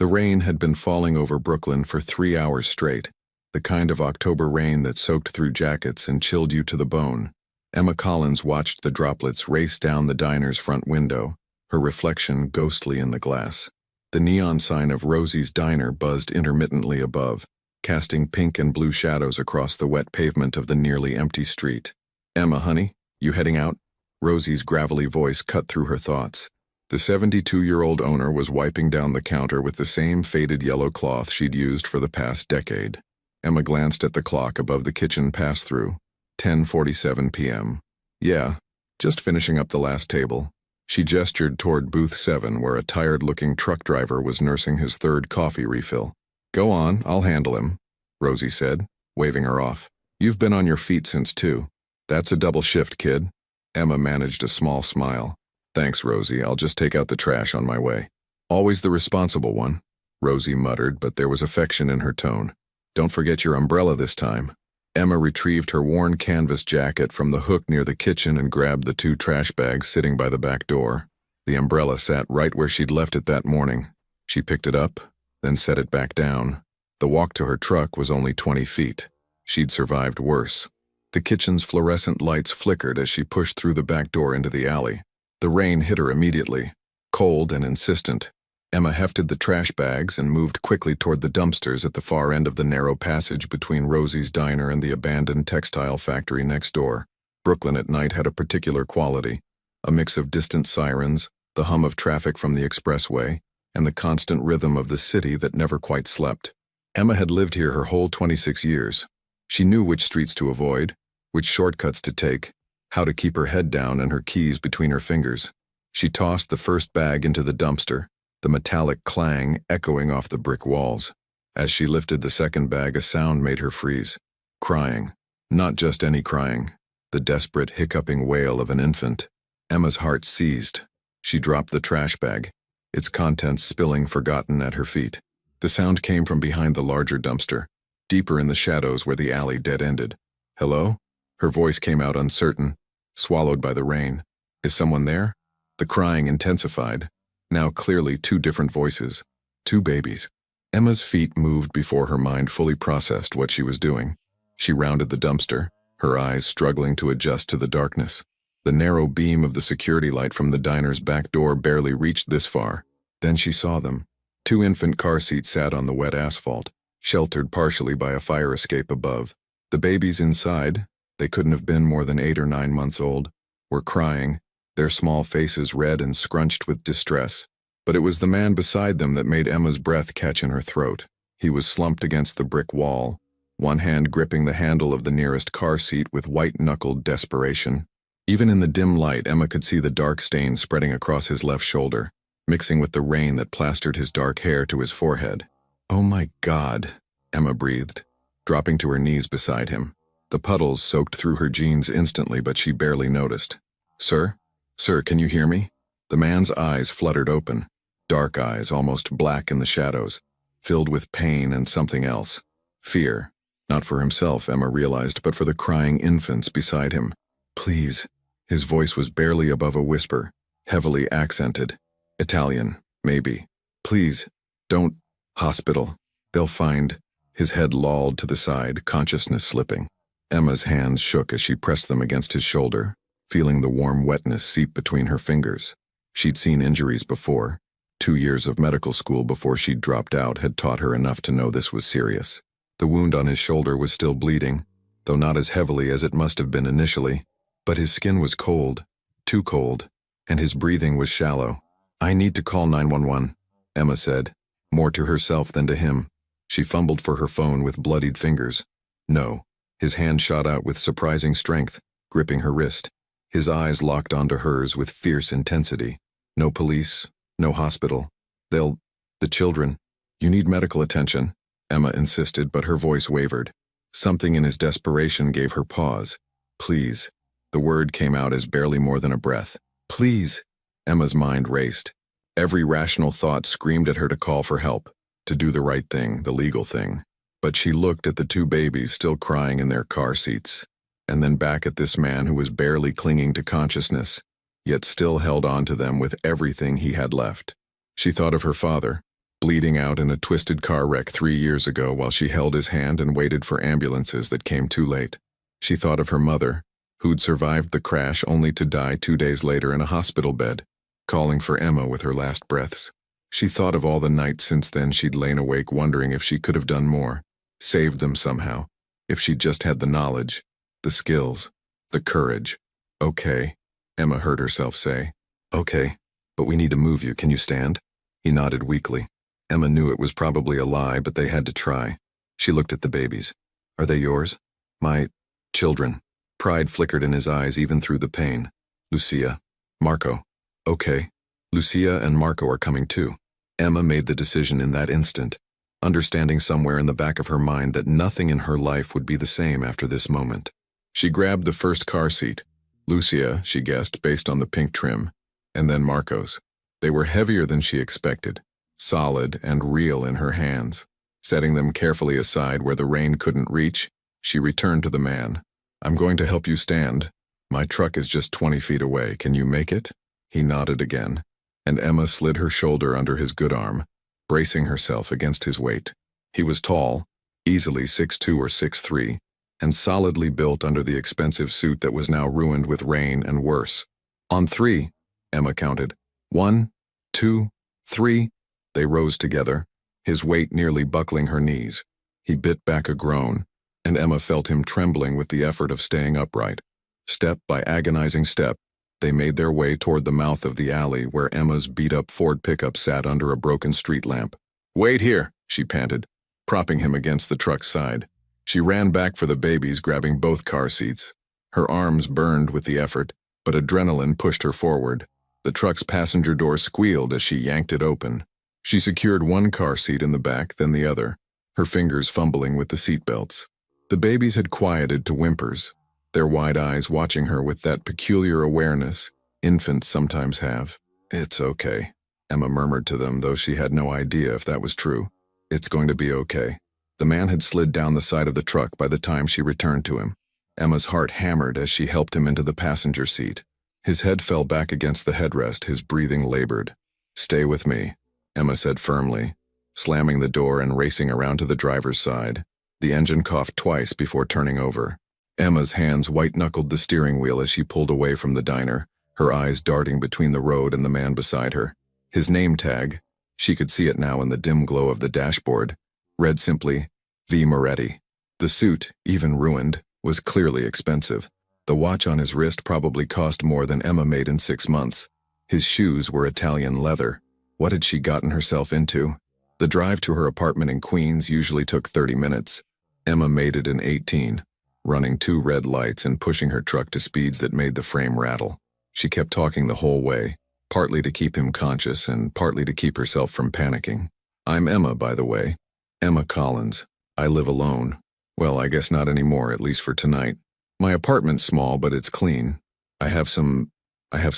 The rain had been falling over Brooklyn for 3 hours straight, the kind of October rain that soaked through jackets and chilled you to the bone. Emma Collins watched the droplets race down the diner's front window, her reflection ghostly in the glass. The neon sign of Rosie's Diner buzzed intermittently above, casting pink and blue shadows across the wet pavement of the nearly empty street. "Emma, honey, you heading out?" Rosie's gravelly voice cut through her thoughts. The 72-year-old owner was wiping down the counter with the same faded yellow cloth she'd used for the past decade. Emma glanced at the clock above the kitchen pass-through. 10:47 p.m. "Yeah, just finishing up the last table." She gestured toward booth 7 where a tired-looking truck driver was nursing his third coffee refill. "Go on, I'll handle him," Rosie said, waving her off. "You've been on your feet since 2. That's a double shift, kid." Emma managed a small smile. "Thanks, Rosie, I'll just take out the trash on my way." "Always the responsible one," Rosie muttered, but there was affection in her tone. "Don't forget your umbrella this time." Emma retrieved her worn canvas jacket from the hook near the kitchen and grabbed the 2 trash bags sitting by the back door. The umbrella sat right where she'd left it that morning. She picked it up, then set it back down. The walk to her truck was only 20 feet. She'd survived worse. The kitchen's fluorescent lights flickered as she pushed through the back door into the alley. The rain hit her immediately, cold and insistent. Emma hefted the trash bags and moved quickly toward the dumpsters at the far end of the narrow passage between Rosie's Diner and the abandoned textile factory next door. Brooklyn at night had a particular quality, a mix of distant sirens, the hum of traffic from the expressway, and the constant rhythm of the city that never quite slept. Emma had lived here her whole 26 years. She knew which streets to avoid, which shortcuts to take, how to keep her head down and her keys between her fingers. She tossed the first bag into the dumpster, the metallic clang echoing off the brick walls. As she lifted the second bag, a sound made her freeze. Crying. Not just any crying. The desperate, hiccuping wail of an infant. Emma's heart seized. She dropped the trash bag, its contents spilling forgotten at her feet. The sound came from behind the larger dumpster, deeper in the shadows where the alley dead-ended. "Hello?" Her voice came out uncertain, swallowed by the rain. "Is someone there?" The crying intensified. Now clearly 2 different voices. 2 babies. Emma's feet moved before her mind fully processed what she was doing. She rounded the dumpster, her eyes struggling to adjust to the darkness. The narrow beam of the security light from the diner's back door barely reached this far. Then she saw them. 2 infant car seats sat on the wet asphalt, sheltered partially by a fire escape above. The babies inside, they couldn't have been more than 8 or 9 months old, were crying, their small faces red and scrunched with distress. But it was the man beside them that made Emma's breath catch in her throat. He was slumped against the brick wall, one hand gripping the handle of the nearest car seat with white-knuckled desperation. Even in the dim light, Emma could see the dark stain spreading across his left shoulder, mixing with the rain that plastered his dark hair to his forehead. "Oh my God," Emma breathed, dropping to her knees beside him. The puddles soaked through her jeans instantly, but she barely noticed. "Sir? Sir, can you hear me?" The man's eyes fluttered open, dark eyes almost black in the shadows, filled with pain and something else. Fear. Not for himself, Emma realized, but for the crying infants beside him. "Please." His voice was barely above a whisper, heavily accented. Italian, maybe. "Please, don't. Hospital. They'll find." His head lolled to the side, consciousness slipping. Emma's hands shook as she pressed them against his shoulder, feeling the warm wetness seep between her fingers. She'd seen injuries before. 2 years of medical school before she'd dropped out had taught her enough to know this was serious. The wound on his shoulder was still bleeding, though not as heavily as it must have been initially. But his skin was cold, too cold, and his breathing was shallow. "I need to call 911, Emma said, more to herself than to him. She fumbled for her phone with bloodied fingers. No. His hand shot out with surprising strength, gripping her wrist. His eyes locked onto hers with fierce intensity. "No police, no hospital. The children. You need medical attention," Emma insisted, but her voice wavered. Something in his desperation gave her pause. "Please." The word came out as barely more than a breath. "Please." Emma's mind raced. Every rational thought screamed at her to call for help, to do the right thing, the legal thing. But she looked at the 2 babies still crying in their car seats, and then back at this man who was barely clinging to consciousness, yet still held on to them with everything he had left. She thought of her father, bleeding out in a twisted car wreck 3 years ago while she held his hand and waited for ambulances that came too late. She thought of her mother, who'd survived the crash only to die 2 days later in a hospital bed, calling for Emma with her last breaths. She thought of all the nights since then she'd lain awake wondering if she could have done more, saved them somehow, if she'd just had the knowledge, the skills, the courage. Okay, Emma heard herself say. Okay, but we need to move you. Can you stand? He nodded weakly. Emma knew it was probably a lie, but they had to try. She looked at the babies. Are they yours? My children. Pride flickered in his eyes even through the pain. Lucia. Marco. Okay. Lucia and Marco are coming too. Emma made the decision in that instant, understanding somewhere in the back of her mind that nothing in her life would be the same after this moment. She grabbed the first car seat. Lucia, she guessed, based on the pink trim, and then Marco's. They were heavier than she expected, solid and real in her hands. Setting them carefully aside where the rain couldn't reach, she returned to the man. I'm going to help you stand. My truck is just 20 feet away. Can you make it? He nodded again, and Emma slid her shoulder under his good arm, bracing herself against his weight. He was tall, easily 6'2" or 6'3", and solidly built under the expensive suit that was now ruined with rain and worse. On 3, Emma counted. 1, 2, 3. They rose together, his weight nearly buckling her knees. He bit back a groan, and Emma felt him trembling with the effort of staying upright. Step by agonizing step, they made their way toward the mouth of the alley where Emma's beat-up Ford pickup sat under a broken street lamp. Wait here, she panted, propping him against the truck's side. She ran back for the babies, grabbing both car seats. Her arms burned with the effort, but adrenaline pushed her forward. The truck's passenger door squealed as she yanked it open. She secured one car seat in the back, then the other, her fingers fumbling with the seat belts. The babies had quieted to whimpers, their wide eyes watching her with that peculiar awareness infants sometimes have. It's okay, Emma murmured to them, though she had no idea if that was true. It's going to be okay. The man had slid down the side of the truck by the time she returned to him. Emma's heart hammered as she helped him into the passenger seat. His head fell back against the headrest, his breathing labored. Stay with me, Emma said firmly, slamming the door and racing around to the driver's side. The engine coughed twice before turning over. Emma's hands white-knuckled the steering wheel as she pulled away from the diner, her eyes darting between the road and the man beside her. His name tag, she could see it now in the dim glow of the dashboard, read simply, V. Moretti. The suit, even ruined, was clearly expensive. The watch on his wrist probably cost more than Emma made in 6 months. His shoes were Italian leather. What had she gotten herself into? The drive to her apartment in Queens usually took 30 minutes. Emma made it in 18, running 2 red lights and pushing her truck to speeds that made the frame rattle. She kept talking the whole way, partly to keep him conscious and partly to keep herself from panicking. I'm Emma, by the way. Emma Collins. I live alone. Well, I guess not anymore, at least for tonight. My apartment's small, but it's clean. I have some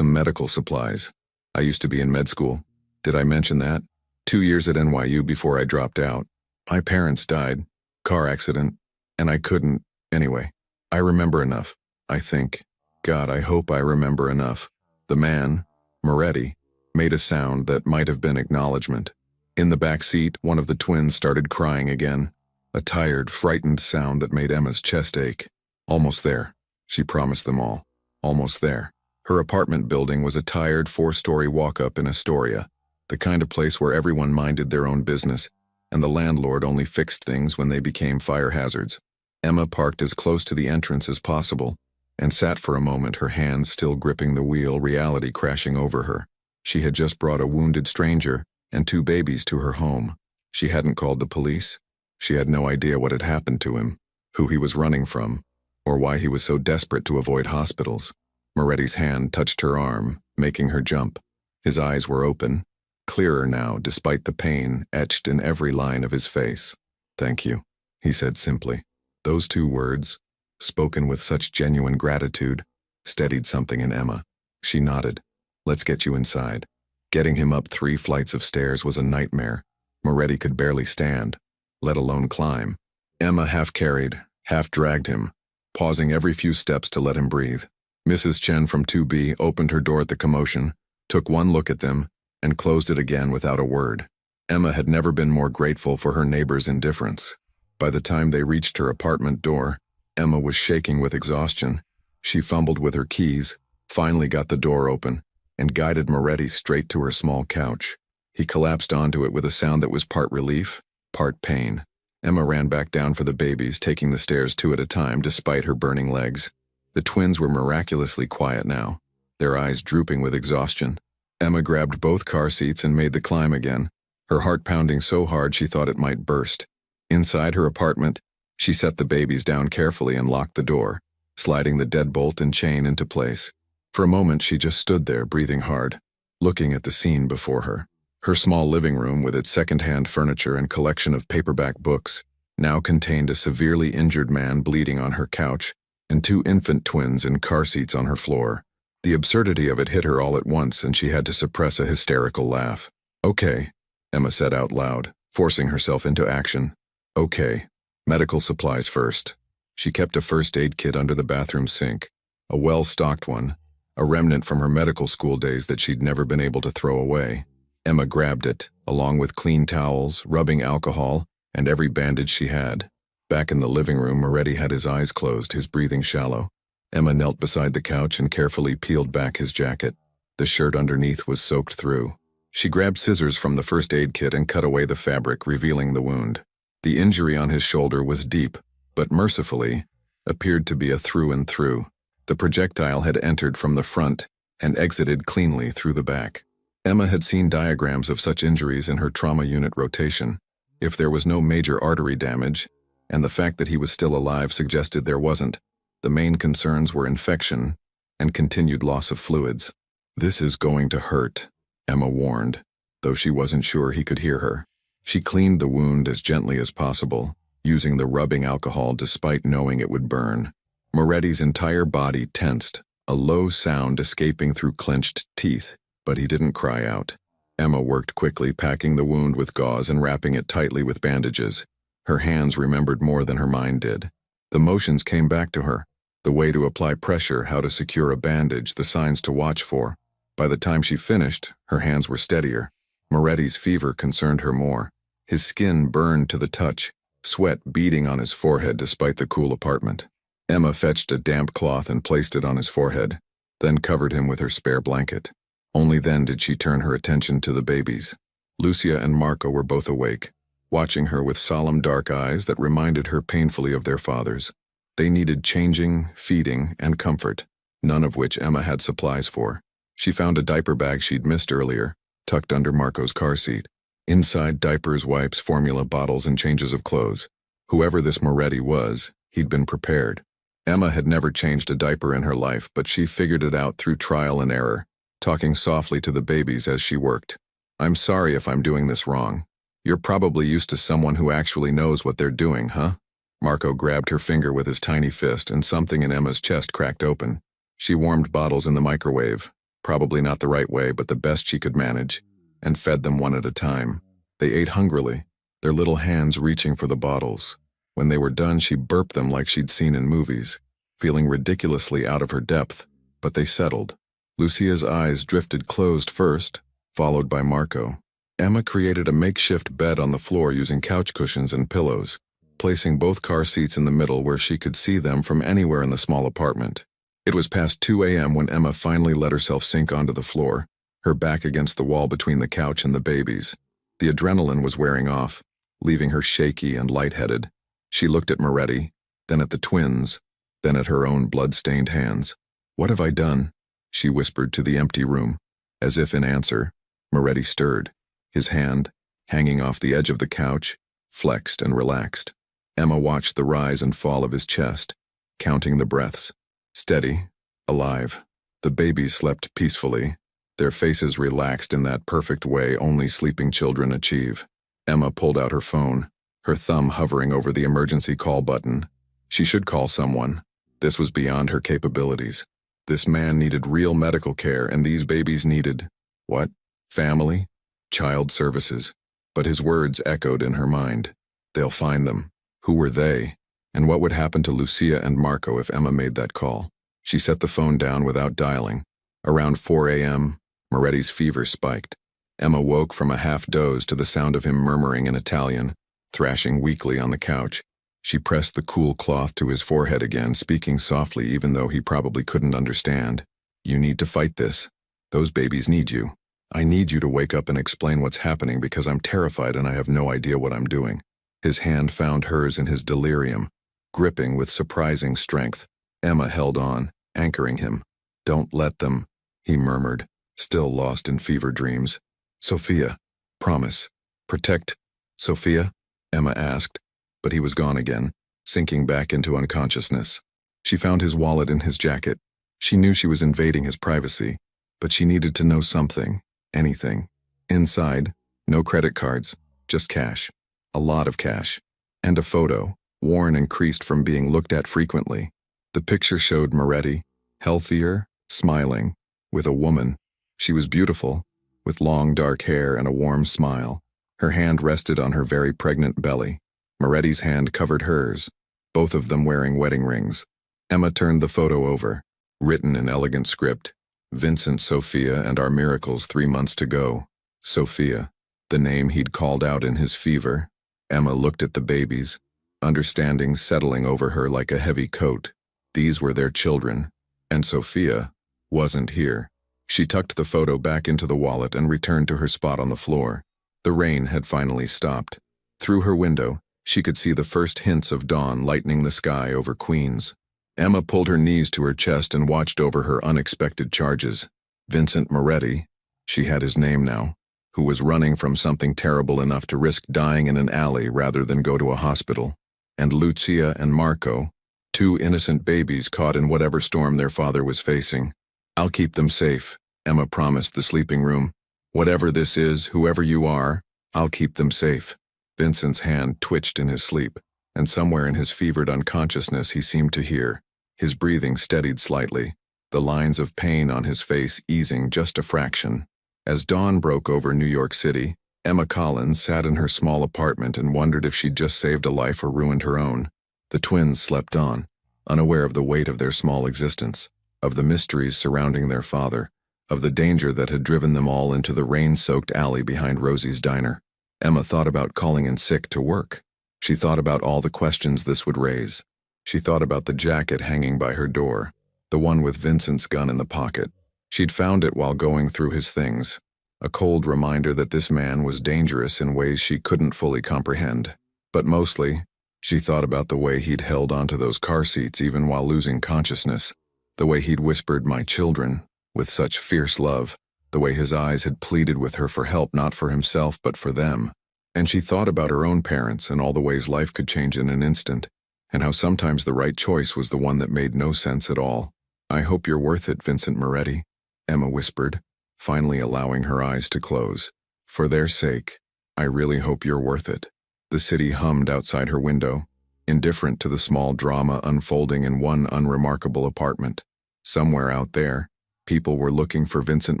medical supplies. I used to be in med school. Did I mention that? 2 years at NYU before I dropped out. My parents died. Car accident. And I couldn't. Anyway, I remember enough, I think. God, I hope I remember enough. The man, Moretti, made a sound that might have been acknowledgement. In the back seat, one of the twins started crying again. A tired, frightened sound that made Emma's chest ache. Almost there, she promised them all. Almost there. Her apartment building was a tired 4-story walk-up in Astoria, the kind of place where everyone minded their own business, and the landlord only fixed things when they became fire hazards. Emma parked as close to the entrance as possible, and sat for a moment, her hands still gripping the wheel, reality crashing over her. She had just brought a wounded stranger and 2 babies to her home. She hadn't called the police. She had no idea what had happened to him, who he was running from, or why he was so desperate to avoid hospitals. Moretti's hand touched her arm, making her jump. His eyes were open, clearer now despite the pain etched in every line of his face. Thank you, he said simply. Those 2 words, spoken with such genuine gratitude, steadied something in Emma. She nodded. Let's get you inside. Getting him up 3 flights of stairs was a nightmare. Moretti could barely stand, let alone climb. Emma half carried, half dragged him, pausing every few steps to let him breathe. Mrs. Chen from 2B opened her door at the commotion, took one look at them, and closed it again without a word. Emma had never been more grateful for her neighbor's indifference. By the time they reached her apartment door, Emma was shaking with exhaustion. She fumbled with her keys, finally got the door open, and guided Moretti straight to her small couch. He collapsed onto it with a sound that was part relief, part pain. Emma ran back down for the babies, taking the stairs two at a time despite her burning legs. The twins were miraculously quiet now, their eyes drooping with exhaustion. Emma grabbed both car seats and made the climb again, her heart pounding so hard she thought it might burst. Inside her apartment, she set the babies down carefully and locked the door, sliding the deadbolt and chain into place. For a moment she just stood there, breathing hard, looking at the scene before her. Her small living room, with its second-hand furniture and collection of paperback books, now contained a severely injured man bleeding on her couch and two infant twins in car seats on her floor. The absurdity of it hit her all at once, and she had to suppress a hysterical laugh. "Okay," Emma said out loud, forcing herself into action. "Okay. Medical supplies first." She kept a first aid kit under the bathroom sink, a well-stocked one, a remnant from her medical school days that she'd never been able to throw away. Emma grabbed it, along with clean towels, rubbing alcohol, and every bandage she had. Back in the living room, Moretti had his eyes closed, his breathing shallow. Emma knelt beside the couch and carefully peeled back his jacket. The shirt underneath was soaked through. She grabbed scissors from the first aid kit and cut away the fabric, revealing the wound. The injury on his shoulder was deep, but mercifully, appeared to be a through and through. The projectile had entered from the front and exited cleanly through the back. Emma had seen diagrams of such injuries in her trauma unit rotation. If there was no major artery damage, and the fact that he was still alive suggested there wasn't, the main concerns were infection and continued loss of fluids. "This is going to hurt," Emma warned, though she wasn't sure he could hear her. She cleaned the wound as gently as possible, using the rubbing alcohol despite knowing it would burn. Moretti's entire body tensed, a low sound escaping through clenched teeth, but he didn't cry out. Emma worked quickly, packing the wound with gauze and wrapping it tightly with bandages. Her hands remembered more than her mind did. The motions came back to her, the way to apply pressure, how to secure a bandage, the signs to watch for. By the time she finished, her hands were steadier. Moretti's fever concerned her more. His skin burned to the touch, sweat beading on his forehead despite the cool apartment. Emma fetched a damp cloth and placed it on his forehead, then covered him with her spare blanket. Only then did she turn her attention to the babies. Lucia and Marco were both awake, watching her with solemn dark eyes that reminded her painfully of their fathers. They needed changing, feeding, and comfort, none of which Emma had supplies for. She found a diaper bag she'd missed earlier, tucked under Marco's car seat. Inside, diapers, wipes, formula bottles, and changes of clothes. Whoever this Moretti was, he'd been prepared. Emma had never changed a diaper in her life, but she figured it out through trial and error, talking softly to the babies as she worked. "I'm sorry if I'm doing this wrong. You're probably used to someone who actually knows what they're doing, huh?" Marco grabbed her finger with his tiny fist, and something in Emma's chest cracked open. She warmed bottles in the microwave, probably not the right way, but the best she could manage, and fed them one at a time. They ate hungrily, their little hands reaching for the bottles. When they were done, she burped them like she'd seen in movies, feeling ridiculously out of her depth, but they settled. Lucia's eyes drifted closed first, followed by Marco. Emma created a makeshift bed on the floor using couch cushions and pillows, placing both car seats in the middle where she could see them from anywhere in the small apartment. It was past 2 a.m. when Emma finally let herself sink onto the floor, her back against the wall between the couch and the babies. The adrenaline was wearing off, leaving her shaky and lightheaded. She looked at Moretti, then at the twins, then at her own blood-stained hands. "What have I done?" she whispered to the empty room. As if in answer, Moretti stirred. His hand, hanging off the edge of the couch, flexed and relaxed. Emma watched the rise and fall of his chest, counting the breaths. Steady, alive. The babies slept peacefully, their faces relaxed in that perfect way only sleeping children achieve. Emma pulled out her phone, her thumb hovering over the emergency call button. She should call someone. This was beyond her capabilities. This man needed real medical care, and these babies needed, what? Family? Child services. But his words echoed in her mind. They'll find them. Who were they? And what would happen to Lucia and Marco if Emma made that call? She set the phone down without dialing. Around 4 a.m., Moretti's fever spiked. Emma woke from a half-doze to the sound of him murmuring in Italian, thrashing weakly on the couch. She pressed the cool cloth to his forehead again, speaking softly even though he probably couldn't understand. "You need to fight this. Those babies need you. I need you to wake up and explain what's happening because I'm terrified and I have no idea what I'm doing." His hand found hers in his delirium, gripping with surprising strength. Emma held on, anchoring him. "Don't let them," he murmured, still lost in fever dreams. "Sophia, promise. Protect Sophia?" Emma asked, but he was gone again, sinking back into unconsciousness. She found his wallet in his jacket. She knew she was invading his privacy, but she needed to know something, anything. Inside, no credit cards, just cash. A lot of cash. And a photo, worn and creased from being looked at frequently. The picture showed Moretti, healthier, smiling, with a woman. She was beautiful, with long dark hair and a warm smile. Her hand rested on her very pregnant belly. Moretti's hand covered hers, both of them wearing wedding rings. Emma turned the photo over, written in elegant script. "Vincent, Sophia, and our miracles 3 months to go." Sophia, the name he'd called out in his fever. Emma looked at the babies, understanding settling over her like a heavy coat. These were their children, and Sophia wasn't here. She tucked the photo back into the wallet and returned to her spot on the floor. The rain had finally stopped. Through her window, she could see the first hints of dawn lightening the sky over Queens. Emma pulled her knees to her chest and watched over her unexpected charges. Vincent Moretti, she had his name now, who was running from something terrible enough to risk dying in an alley rather than go to a hospital. And Lucia and Marco, 2 innocent babies caught in whatever storm their father was facing. "I'll keep them safe," Emma promised the sleeping room. "Whatever this is, whoever you are, I'll keep them safe." Vincent's hand twitched in his sleep, and somewhere in his fevered unconsciousness he seemed to hear. His breathing steadied slightly, the lines of pain on his face easing just a fraction. As dawn broke over New York City, Emma Collins sat in her small apartment and wondered if she'd just saved a life or ruined her own. The twins slept on, unaware of the weight of their small existence, of the mysteries surrounding their father, of the danger that had driven them all into the rain-soaked alley behind Rosie's diner. Emma thought about calling in sick to work. She thought about all the questions this would raise. She thought about the jacket hanging by her door, the one with Vincent's gun in the pocket. She'd found it while going through his things, a cold reminder that this man was dangerous in ways she couldn't fully comprehend. But mostly, she thought about the way he'd held onto those car seats even while losing consciousness, the way he'd whispered "my children" with such fierce love, the way his eyes had pleaded with her for help not for himself but for them. And she thought about her own parents and all the ways life could change in an instant, and how sometimes the right choice was the one that made no sense at all. "I hope you're worth it, Vincent Moretti," Emma whispered, finally allowing her eyes to close. "For their sake, I really hope you're worth it." The city hummed outside her window, indifferent to the small drama unfolding in one unremarkable apartment. Somewhere out there, people were looking for Vincent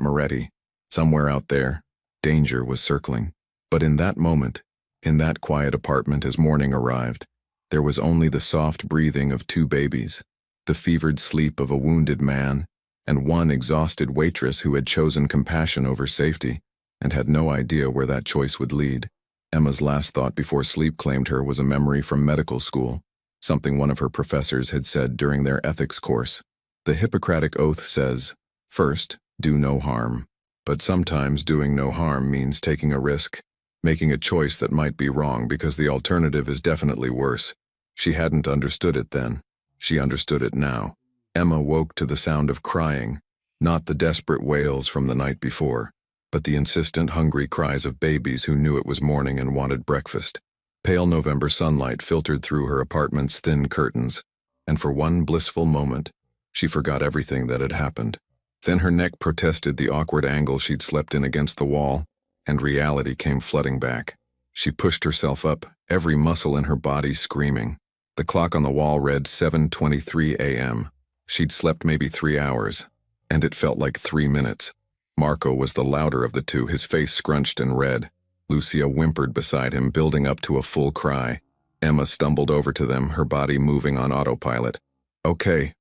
Moretti. Somewhere out there, danger was circling. But in that moment, in that quiet apartment as morning arrived, there was only the soft breathing of 2 babies, the fevered sleep of a wounded man, and one exhausted waitress who had chosen compassion over safety and had no idea where that choice would lead. Emma's last thought before sleep claimed her was a memory from medical school, something one of her professors had said during their ethics course. The Hippocratic Oath says, "First, do no harm." But sometimes doing no harm means taking a risk, making a choice that might be wrong because the alternative is definitely worse. She hadn't understood it then. She understood it now. Emma woke to the sound of crying, not the desperate wails from the night before, but the insistent, hungry cries of babies who knew it was morning and wanted breakfast. Pale November sunlight filtered through her apartment's thin curtains, and for one blissful moment, she forgot everything that had happened. Then her neck protested the awkward angle she'd slept in against the wall, and reality came flooding back. She pushed herself up, every muscle in her body screaming. The clock on the wall read 7:23 a.m. She'd slept maybe 3 hours, and it felt like 3 minutes. Marco was the louder of the two, his face scrunched and red. Lucia whimpered beside him, building up to a full cry. Emma stumbled over to them, her body moving on autopilot. Okay,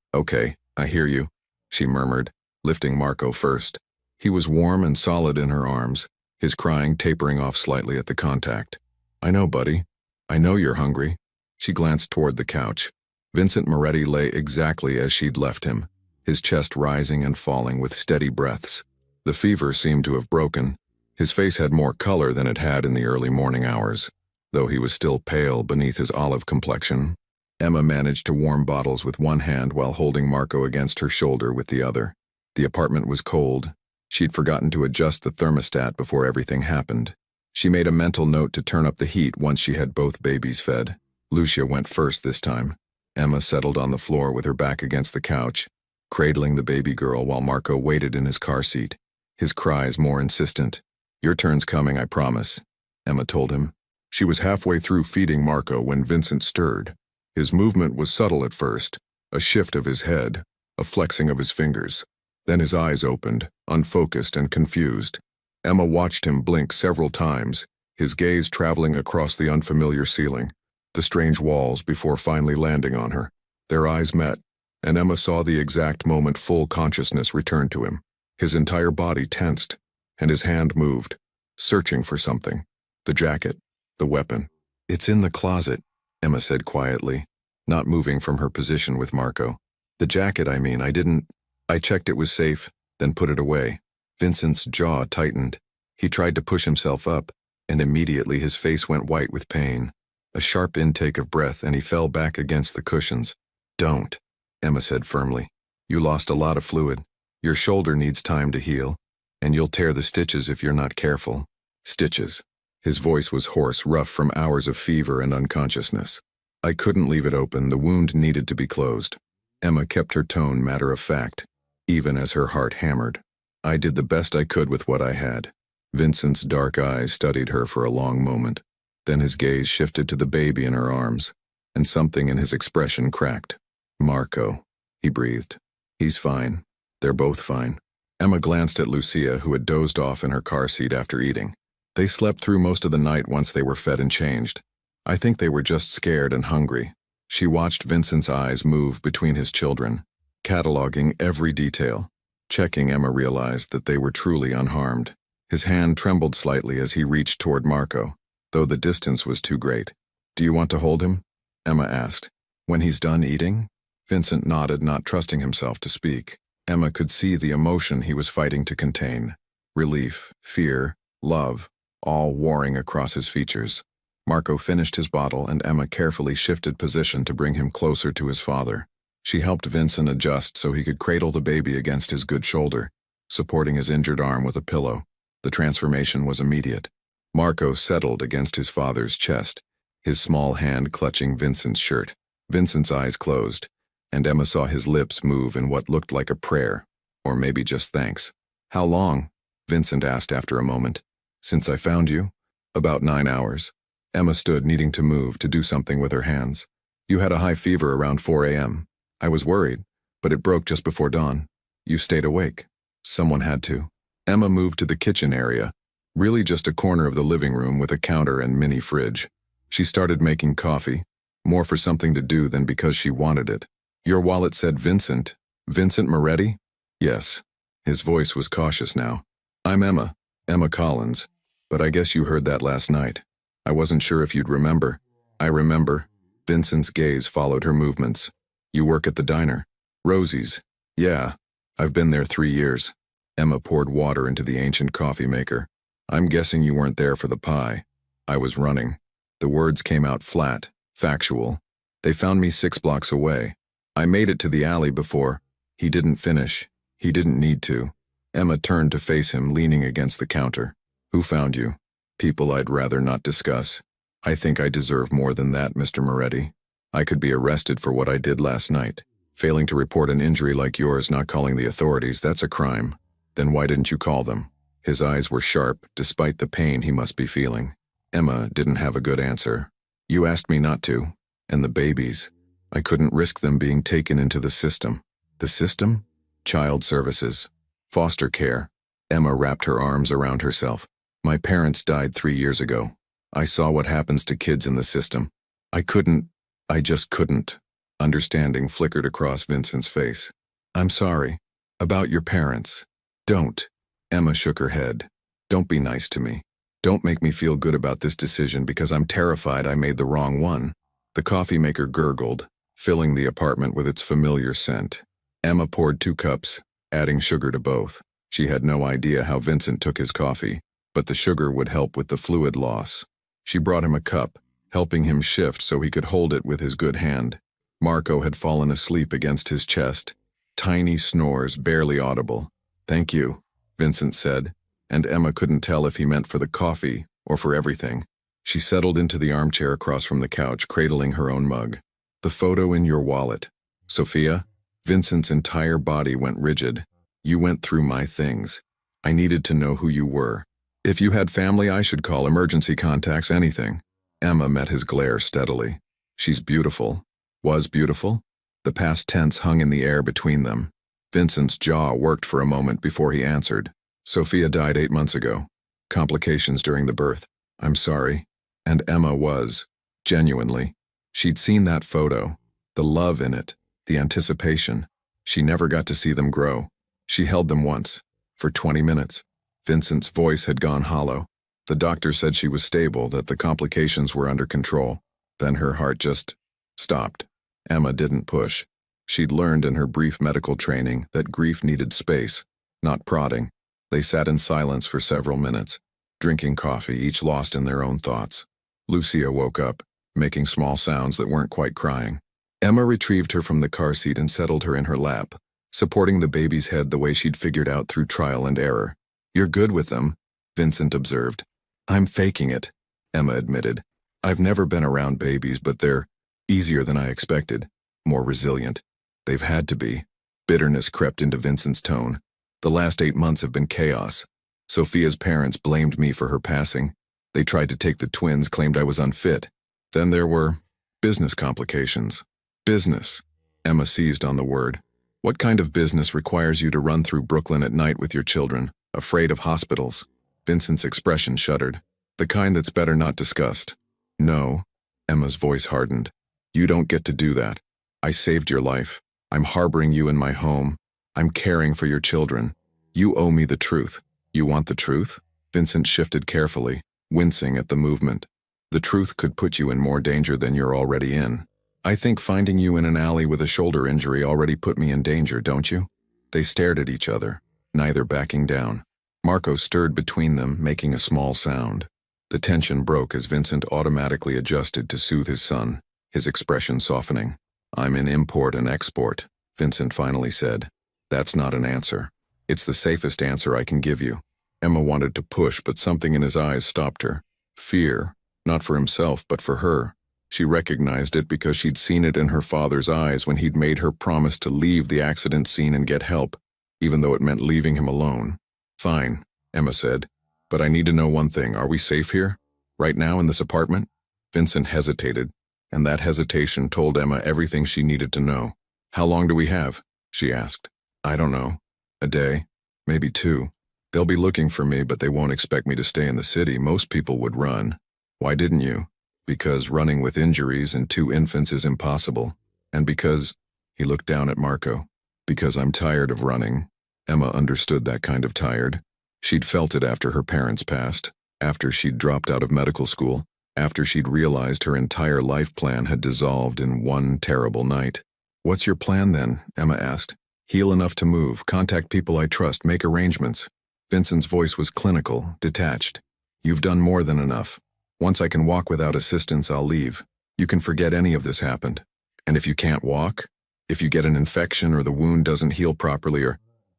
I hear you," she murmured, lifting Marco first. He was warm and solid in her arms, his crying tapering off slightly at the contact. "I know, buddy. I know you're hungry." She glanced toward the couch. Vincent Moretti lay exactly as she'd left him, his chest rising and falling with steady breaths. The fever seemed to have broken. His face had more color than it had in the early morning hours, though he was still pale beneath his olive complexion. Emma managed to warm bottles with one hand while holding Marco against her shoulder with the other. The apartment was cold. She'd forgotten to adjust the thermostat before everything happened. She made a mental note to turn up the heat once she had both babies fed. Lucia went first this time. Emma settled on the floor with her back against the couch, cradling the baby girl while Marco waited in his car seat, his cries more insistent. "Your turn's coming, I promise," Emma told him. She was halfway through feeding Marco when Vincent stirred. His movement was subtle at first, a shift of his head, a flexing of his fingers. Then his eyes opened, unfocused and confused. Emma watched him blink several times, his gaze traveling across the unfamiliar ceiling, the strange walls before finally landing on her. Their eyes met, and Emma saw the exact moment full consciousness returned to him. His entire body tensed, and his hand moved, searching for something. The jacket, the weapon. "It's in the closet," Emma said quietly, not moving from her position with Marco. "The jacket, I checked it was safe, then put it away." Vincent's jaw tightened. He tried to push himself up, and immediately his face went white with pain. A sharp intake of breath, and he fell back against the cushions. "Don't," Emma said firmly. "You lost a lot of fluid. Your shoulder needs time to heal, and you'll tear the stitches if you're not careful." "Stitches." His voice was hoarse, rough from hours of fever and unconsciousness. "I couldn't leave it open. The wound needed to be closed." Emma kept her tone matter of fact, even as her heart hammered. "I did the best I could with what I had." Vincent's dark eyes studied her for a long moment. Then his gaze shifted to the baby in her arms, and something in his expression cracked. "Marco," he breathed. "He's fine. They're both fine." Emma glanced at Lucia, who had dozed off in her car seat after eating. They slept through most of the night once they were fed and changed. I think they were just scared and hungry. She watched Vincent's eyes move between his children, cataloging every detail. Checking, Emma realized that they were truly unharmed. His hand trembled slightly as he reached toward Marco, though the distance was too great. "Do you want to hold him?" Emma asked. "When he's done eating?" Vincent nodded, not trusting himself to speak. Emma could see the emotion he was fighting to contain. Relief, fear, love, all warring across his features. Marco finished his bottle, and Emma carefully shifted position to bring him closer to his father. She helped Vincent adjust so he could cradle the baby against his good shoulder, supporting his injured arm with a pillow. The transformation was immediate. Marco settled against his father's chest, his small hand clutching Vincent's shirt. Vincent's eyes closed, and Emma saw his lips move in what looked like a prayer, or maybe just thanks. "How long?" Vincent asked after a moment. "Since I found you?" "About 9 hours." Emma stood, needing to move, to do something with her hands. "You had a high fever around 4 a.m. I was worried, but it broke just before dawn. You stayed awake." "Someone had to." Emma moved to the kitchen area, really just a corner of the living room with a counter and mini fridge. She started making coffee, more for something to do than because she wanted it. "Your wallet said Vincent. Vincent Moretti?" "Yes." His voice was cautious now. "I'm Emma Collins, but I guess you heard that last night. I wasn't sure if you'd remember." "I remember." Vincent's gaze followed her movements. "You work at the diner?" "Rosie's." "Yeah, I've been there 3 years." Emma poured water into the ancient coffee maker. "I'm guessing you weren't there for the pie." "I was running." The words came out flat, factual. "They found me 6 blocks away. I made it to the alley before." He didn't finish. He didn't need to. Emma turned to face him, leaning against the counter. "Who found you?" "People I'd rather not discuss." "I think I deserve more than that, Mr. Moretti. I could be arrested for what I did last night. Failing to report an injury like yours, not calling the authorities, that's a crime. Then why didn't you call them?" His eyes were sharp, despite the pain he must be feeling. Emma didn't have a good answer. "You asked me not to. And the babies. I couldn't risk them being taken into the system." "The system?" "Child services. Foster care." Emma wrapped her arms around herself. "My parents died 3 years ago. I saw what happens to kids in the system. I just couldn't." Understanding flickered across Vincent's face. "I'm sorry. About your parents." "Don't." Emma shook her head. Don't be nice to me. Don't make me feel good about this decision because I'm terrified I made the wrong one. The coffee maker gurgled, filling the apartment with its familiar scent. Emma poured 2 cups, adding sugar to both. She had no idea how Vincent took his coffee, but the sugar would help with the fluid loss. She brought him a cup, helping him shift so he could hold it with his good hand. Marco had fallen asleep against his chest, tiny snores barely audible. "Thank you," Vincent said, and Emma couldn't tell if he meant for the coffee or for everything. She settled into the armchair across from the couch, cradling her own mug. "The photo in your wallet. Sophia?" Vincent's entire body went rigid. "You went through my things. I needed to know who you were. If you had family, I should call emergency contacts, anything." Emma met his glare steadily. "She's beautiful." Was beautiful? The past tense hung in the air between them. Vincent's jaw worked for a moment before he answered. "Sophia died 8 months ago. Complications during the birth. I'm sorry." And Emma was, genuinely. She'd seen that photo, the love in it, the anticipation. She never got to see them grow. She held them once, for 20 minutes. Vincent's voice had gone hollow. The doctor said she was stable, that the complications were under control. Then her heart just stopped. Emma didn't push. She'd learned in her brief medical training that grief needed space, not prodding. They sat in silence for several minutes, drinking coffee, each lost in their own thoughts. Lucia woke up, making small sounds that weren't quite crying. Emma retrieved her from the car seat and settled her in her lap, supporting the baby's head the way she'd figured out through trial and error. "You're good with them," Vincent observed. "I'm faking it," Emma admitted. "I've never been around babies, but they're easier than I expected, more resilient. They've had to be." Bitterness crept into Vincent's tone. "The last 8 months have been chaos. Sophia's parents blamed me for her passing. They tried to take the twins, claimed I was unfit. Then there were business complications." "Business." Emma seized on the word. "What kind of business requires you to run through Brooklyn at night with your children, afraid of hospitals?" Vincent's expression shuddered. "The kind that's better not discussed." "No." Emma's voice hardened. "You don't get to do that. I saved your life. I'm harboring you in my home. I'm caring for your children. You owe me the truth." "You want the truth?" Vincent shifted carefully, wincing at the movement. "The truth could put you in more danger than you're already in." "I think finding you in an alley with a shoulder injury already put me in danger, don't you?" They stared at each other, neither backing down. Marco stirred between them, making a small sound. The tension broke as Vincent automatically adjusted to soothe his son, his expression softening. "I'm in import and export," Vincent finally said. "That's not an answer. It's the safest answer I can give you." Emma wanted to push, but something in his eyes stopped her. Fear, not for himself, but for her. She recognized it because she'd seen it in her father's eyes when he'd made her promise to leave the accident scene and get help, even though it meant leaving him alone. "Fine," Emma said, "but I need to know one thing. Are we safe here? Right now in this apartment?" Vincent hesitated, and that hesitation told Emma everything she needed to know. "How long do we have?" she asked. "I don't know. A day, maybe 2. They'll be looking for me, but they won't expect me to stay in the city. Most people would run." "Why didn't you?" "Because running with injuries and 2 infants is impossible. And because," he looked down at Marco, "because I'm tired of running." Emma understood that kind of tired. She'd felt it after her parents passed, after she'd dropped out of medical school, after she'd realized her entire life plan had dissolved in one terrible night. "What's your plan then?" Emma asked. "Heal enough to move, contact people I trust, make arrangements." Vincent's voice was clinical, detached. "You've done more than enough. Once I can walk without assistance, I'll leave. You can forget any of this happened. And if you can't walk, if you get an infection or the wound doesn't heal properly,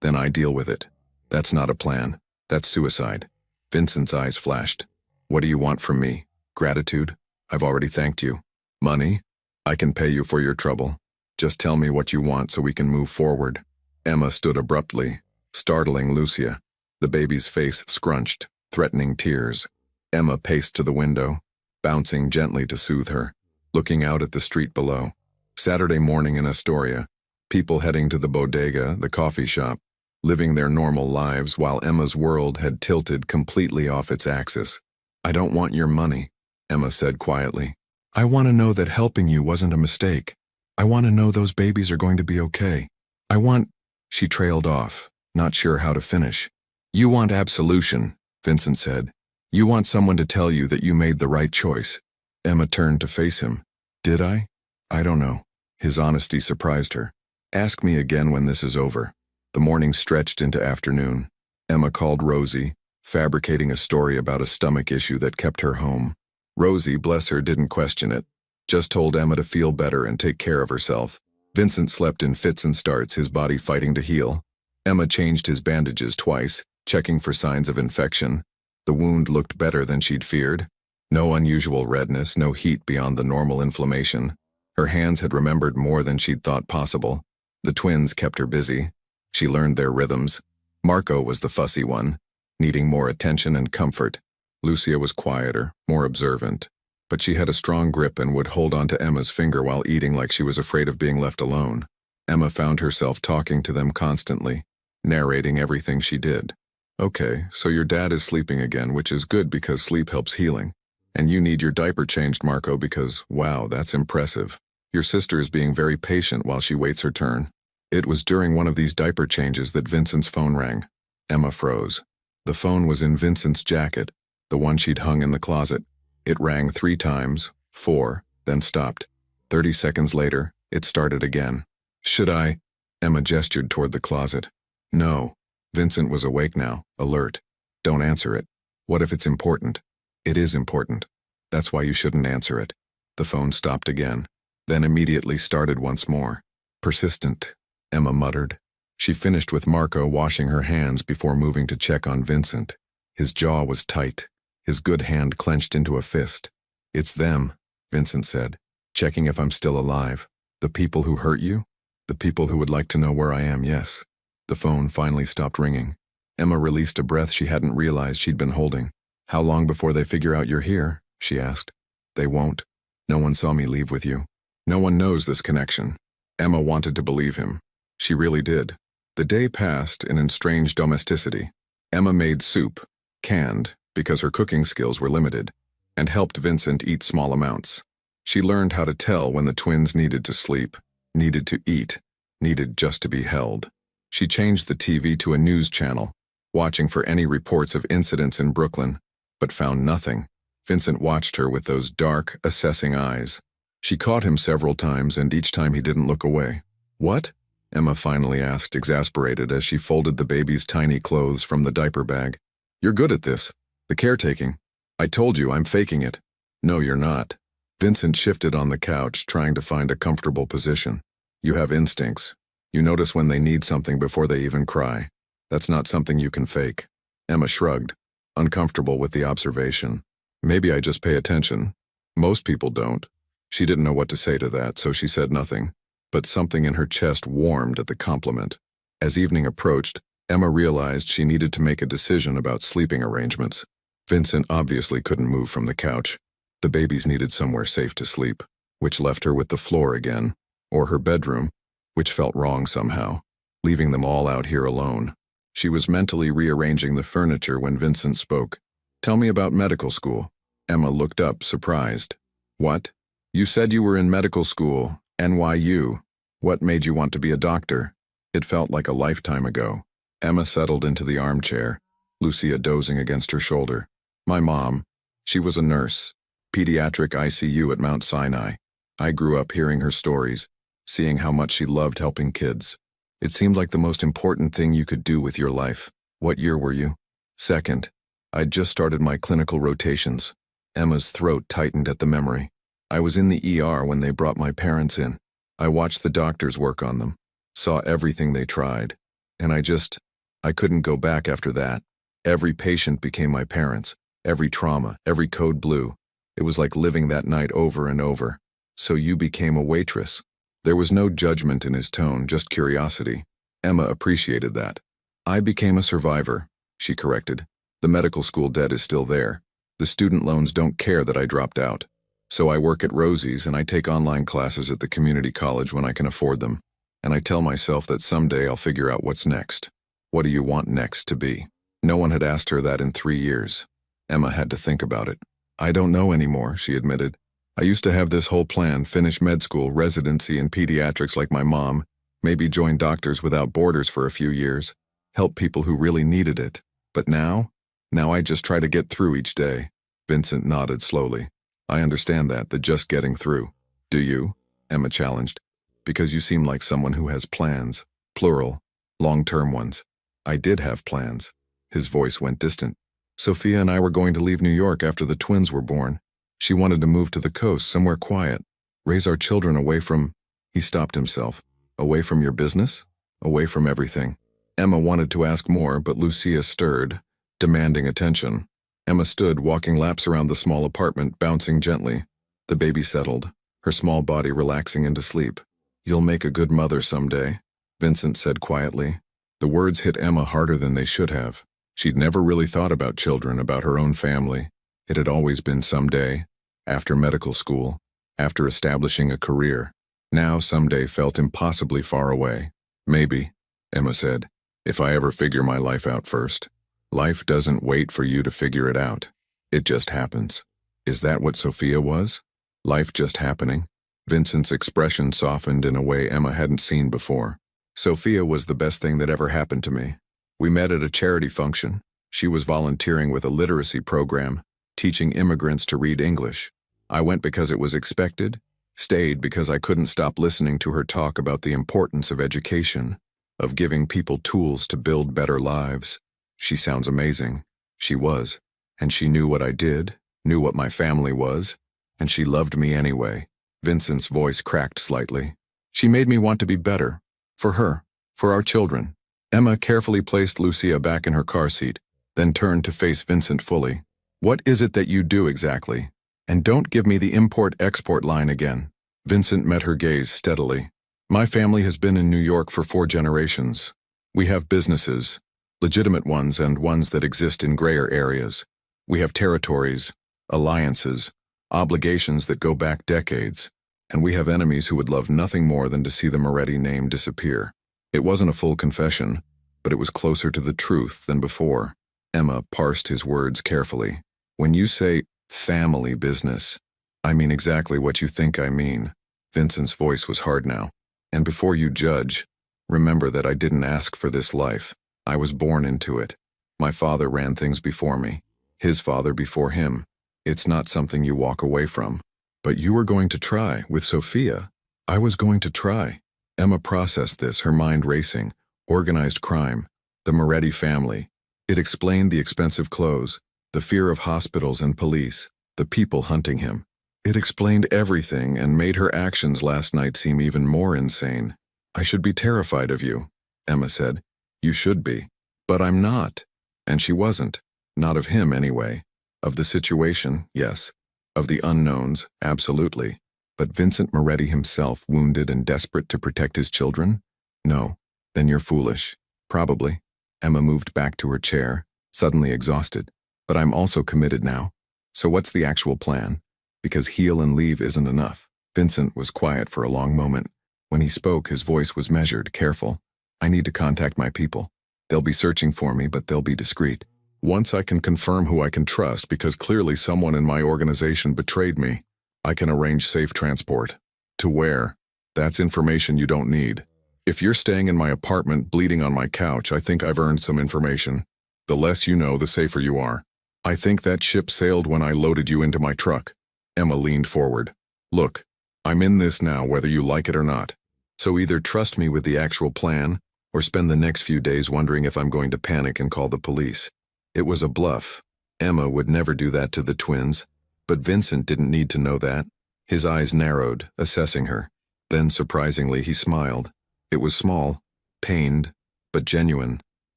then I deal with it. That's not a plan. That's suicide." Vincent's eyes flashed. "What do you want from me? Gratitude? I've already thanked you. Money? I can pay you for your trouble. Just tell me what you want so we can move forward." Emma stood abruptly, startling Lucia. The baby's face scrunched, threatening tears. Emma paced to the window, bouncing gently to soothe her, looking out at the street below. Saturday morning in Astoria, people heading to the bodega, the coffee shop, living their normal lives while Emma's world had tilted completely off its axis. "I don't want your money," Emma said quietly. "I want to know that helping you wasn't a mistake. I want to know those babies are going to be okay. I want—" She trailed off, not sure how to finish. "You want absolution," Vincent said. You want someone to tell you that you made the right choice. Emma turned to face him. Did I? I don't know. His honesty surprised her. Ask me again when this is over. The morning stretched into afternoon. Emma called Rosie, fabricating a story about a stomach issue that kept her home. Rosie, bless her, didn't question it. Just told Emma to feel better and take care of herself. Vincent slept in fits and starts, his body fighting to heal. Emma changed his bandages twice, checking for signs of infection. The wound looked better than she'd feared. No unusual redness, no heat beyond the normal inflammation. Her hands had remembered more than she'd thought possible. The twins kept her busy. She learned their rhythms. Marco was the fussy one, needing more attention and comfort. Lucia was quieter, more observant. But she had a strong grip and would hold onto Emma's finger while eating like she was afraid of being left alone. Emma found herself talking to them constantly, narrating everything she did. Okay, so your dad is sleeping again, which is good because sleep helps healing. And you need your diaper changed, Marco, because, wow, that's impressive. Your sister is being very patient while she waits her turn. It was during one of these diaper changes that Vincent's phone rang. Emma froze. The phone was in Vincent's jacket, the one she'd hung in the closet. It rang 3 times, 4, then stopped. 30 seconds later, it started again. Should I? Emma gestured toward the closet. No. Vincent was awake now, alert. Don't answer it. What if it's important? It is important. That's why you shouldn't answer it. The phone stopped again, then immediately started once more. Persistent, Emma muttered. She finished with Marco washing her hands before moving to check on Vincent. His jaw was tight, his good hand clenched into a fist. It's them, Vincent said, checking if I'm still alive. The people who hurt you? The people who would like to know where I am, yes. The phone finally stopped ringing. Emma released a breath she hadn't realized she'd been holding. How long before they figure out you're here? She asked. They won't. No one saw me leave with you. No one knows this connection. Emma wanted to believe him. She really did. The day passed in estranged domesticity. Emma made soup, canned, because her cooking skills were limited, and helped Vincent eat small amounts. She learned how to tell when the twins needed to sleep, needed to eat, needed just to be held. She changed the TV to a news channel, watching for any reports of incidents in Brooklyn, but found nothing. Vincent watched her with those dark, assessing eyes. She caught him several times, and each time he didn't look away. What? Emma finally asked, exasperated as she folded the baby's tiny clothes from the diaper bag. You're good at this. The caretaking. I told you I'm faking it. No, you're not. Vincent shifted on the couch, trying to find a comfortable position. You have instincts. You notice when they need something before they even cry. That's not something you can fake. Emma shrugged, uncomfortable with the observation. Maybe I just pay attention. Most people don't. She didn't know what to say to that, so she said nothing. But something in her chest warmed at the compliment. As evening approached, Emma realized she needed to make a decision about sleeping arrangements. Vincent obviously couldn't move from the couch. The babies needed somewhere safe to sleep, which left her with the floor again, or her bedroom, which felt wrong somehow, leaving them all out here alone. She was mentally rearranging the furniture when Vincent spoke. Tell me about medical school. Emma looked up, surprised. What? You said you were in medical school, NYU. What made you want to be a doctor? It felt like a lifetime ago. Emma settled into the armchair, Lucia dozing against her shoulder. My mom. She was a nurse, pediatric ICU at Mount Sinai. I grew up hearing her stories, seeing how much she loved helping kids. It seemed like the most important thing you could do with your life. What year were you? Second. I'd just started my clinical rotations. Emma's throat tightened at the memory. I was in the ER when they brought my parents in. I watched the doctors work on them, saw everything they tried, and I couldn't go back after that. Every patient became my parents, every trauma, every code blue. It was like living that night over and over. So you became a waitress. There was no judgment in his tone, just curiosity. Emma appreciated that. I became a survivor, she corrected. The medical school debt is still there. The student loans don't care that I dropped out. So I work at Rosie's and I take online classes at the community college when I can afford them. And I tell myself that someday I'll figure out what's next. What do you want next to be? No one had asked her that in 3 years. Emma had to think about it. I don't know anymore, she admitted. I used to have this whole plan, finish med school, residency in pediatrics like my mom, maybe join Doctors Without Borders for a few years, help people who really needed it. But now, Now I just try to get through each day. Vincent nodded slowly. I understand that just getting through. Do you? Emma challenged. Because you seem like someone who has plans. Plural. Long-term ones. I did have plans. His voice went distant. Sophia and I were going to leave New York after the twins were born. She wanted to move to the coast, somewhere quiet. Raise our children away from... He stopped himself. Away from your business? Away from everything. Emma wanted to ask more, but Lucia stirred, demanding attention. Emma stood, walking laps around the small apartment, bouncing gently. The baby settled, her small body relaxing into sleep. You'll make a good mother someday, Vincent said quietly. The words hit Emma harder than they should have. She'd never really thought about children, about her own family. It had always been someday, after medical school, after establishing a career. Now someday felt impossibly far away. Maybe, Emma said, if I ever figure my life out first. Life doesn't wait for you to figure it out. It just happens. Is that what Sophia was? Life just happening? Vincent's expression softened in a way Emma hadn't seen before. Sophia was the best thing that ever happened to me. We met at a charity function. She was volunteering with a literacy program, teaching immigrants to read English. I went because it was expected, stayed because I couldn't stop listening to her talk about the importance of education, of giving people tools to build better lives. She sounds amazing. She was. And she knew what I did, knew what my family was, and she loved me anyway. Vincent's voice cracked slightly. She made me want to be better. For her. For our children. Emma carefully placed Lucia back in her car seat, then turned to face Vincent fully. What is it that you do exactly? And don't give me the import-export line again. Vincent met her gaze steadily. My family has been in New York for 4 generations. We have businesses, legitimate ones and ones that exist in grayer areas. We have territories, alliances, obligations that go back decades, and we have enemies who would love nothing more than to see the Moretti name disappear. It wasn't a full confession, but it was closer to the truth than before. Emma parsed his words carefully. When you say family business, I mean exactly what you think I mean. Vincent's voice was hard now. And before you judge, remember that I didn't ask for this life. I was born into it. My father ran things before me. His father before him. It's not something you walk away from. But you were going to try, with Sophia. I was going to try. Emma processed this, her mind racing. Organized crime. The Moretti family. It explained the expensive clothes, the fear of hospitals and police, the people hunting him. It explained everything and made her actions last night seem even more insane. I should be terrified of you, Emma said. You should be. But I'm not. And she wasn't. Not of him, anyway. Of the situation, yes. Of the unknowns, absolutely. But Vincent Moretti himself, wounded and desperate to protect his children? No. Then you're foolish. Probably. Emma moved back to her chair, suddenly exhausted. But I'm also committed now. So what's the actual plan? Because heal and leave isn't enough. Vincent was quiet for a long moment. When he spoke, his voice was measured, careful. I need to contact my people. They'll be searching for me, but they'll be discreet. Once I can confirm who I can trust, because clearly someone in my organization betrayed me, I can arrange safe transport. To where? That's information you don't need. If you're staying in my apartment, bleeding on my couch, I think I've earned some information. The less you know, the safer you are. I think that ship sailed when I loaded you into my truck. Emma leaned forward. Look, I'm in this now whether you like it or not. So either trust me with the actual plan, or spend the next few days wondering if I'm going to panic and call the police. It was a bluff. Emma would never do that to the twins, but Vincent didn't need to know that. His eyes narrowed, assessing her. Then, surprisingly, he smiled. It was small, pained, but genuine.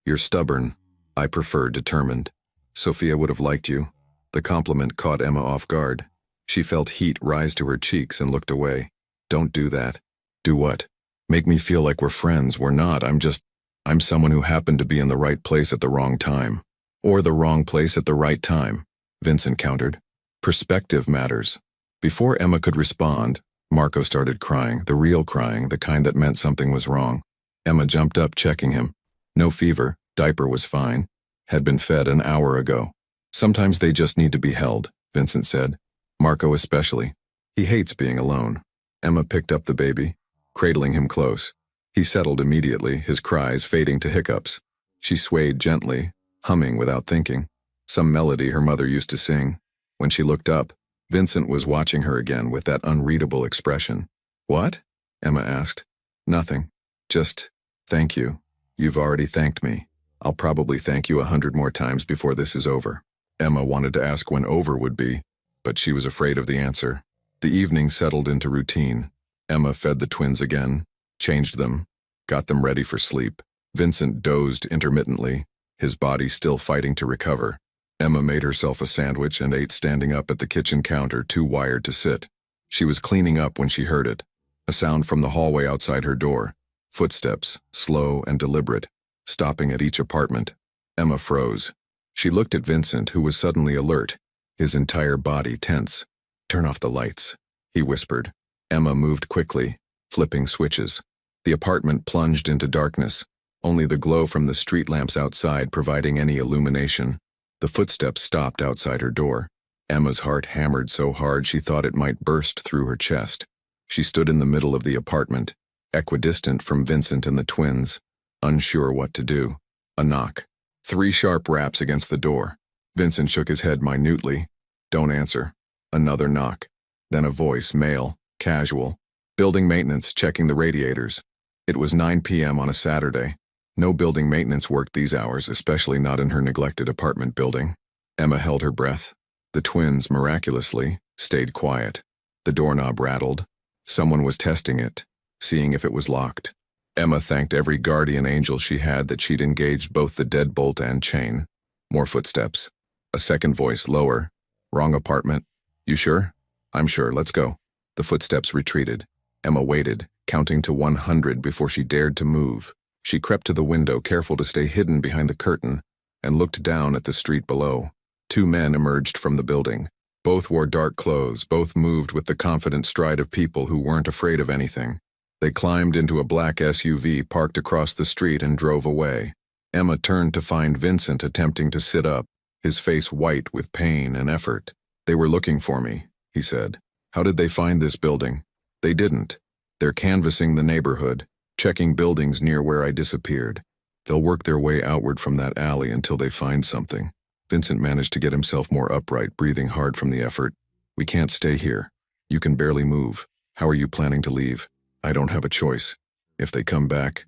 You're stubborn. I prefer determined. Sophia would have liked you. The compliment caught Emma off guard. She felt heat rise to her cheeks and looked away. Don't do that. Do what? Make me feel like we're friends. We're not. I'm someone who happened to be in the right place at the wrong time. Or the wrong place at the right time, Vincent countered. Perspective matters. Before Emma could respond, Marco started crying, the real crying, the kind that meant something was wrong. Emma jumped up, checking him. No fever, diaper was fine. Had been fed an hour ago. Sometimes they just need to be held, Vincent said. Marco especially. He hates being alone. Emma picked up the baby, cradling him close. He settled immediately, his cries fading to hiccups. She swayed gently, humming without thinking. some melody her mother used to sing. When she looked up, Vincent was watching her again with that unreadable expression. "What?" Emma asked. "Nothing. Just, thank you. You've already thanked me. I'll probably thank you 100 more times before this is over." Emma wanted to ask when over would be, but she was afraid of the answer. The evening settled into routine. Emma fed the twins again, changed them, got them ready for sleep. Vincent dozed intermittently, his body still fighting to recover. Emma made herself a sandwich and ate standing up at the kitchen counter, too wired to sit. She was cleaning up when she heard it. A sound from the hallway outside her door. Footsteps, slow and deliberate, stopping at each apartment. Emma froze. She looked at Vincent, who was suddenly alert, his entire body tense. "Turn off the lights," he whispered. Emma moved quickly, flipping switches. The apartment plunged into darkness, only the glow from the street lamps outside providing any illumination. The footsteps stopped outside her door. Emma's heart hammered so hard she thought it might burst through her chest. She stood in the middle of the apartment, equidistant from Vincent and the twins, unsure what to do. A knock. 3 sharp raps against the door. Vincent shook his head minutely. "Don't answer." Another knock. Then a voice, male, casual. "Building maintenance, checking the radiators." It was 9 p.m. on a Saturday. No building maintenance worked these hours, especially not in her neglected apartment building. Emma held her breath. The twins, miraculously, stayed quiet. The doorknob rattled. Someone was testing it, seeing if it was locked. Emma thanked every guardian angel she had that she'd engaged both the deadbolt and chain. More footsteps. A second voice, lower. "Wrong apartment. You sure?" "I'm sure, let's go." The footsteps retreated. Emma waited, counting to 100 before she dared to move. She crept to the window, careful to stay hidden behind the curtain, and looked down at the street below. 2 men emerged from the building. Both wore dark clothes, both moved with the confident stride of people who weren't afraid of anything. They climbed into a black SUV parked across the street and drove away. Emma turned to find Vincent attempting to sit up, his face white with pain and effort. "They were looking for me," he said. "How did they find this building?" "They didn't. They're canvassing the neighborhood, checking buildings near where I disappeared. They'll work their way outward from that alley until they find something." Vincent managed to get himself more upright, breathing hard from the effort. "We can't stay here. You can barely move. How are you planning to leave?" "I don't have a choice. If they come back,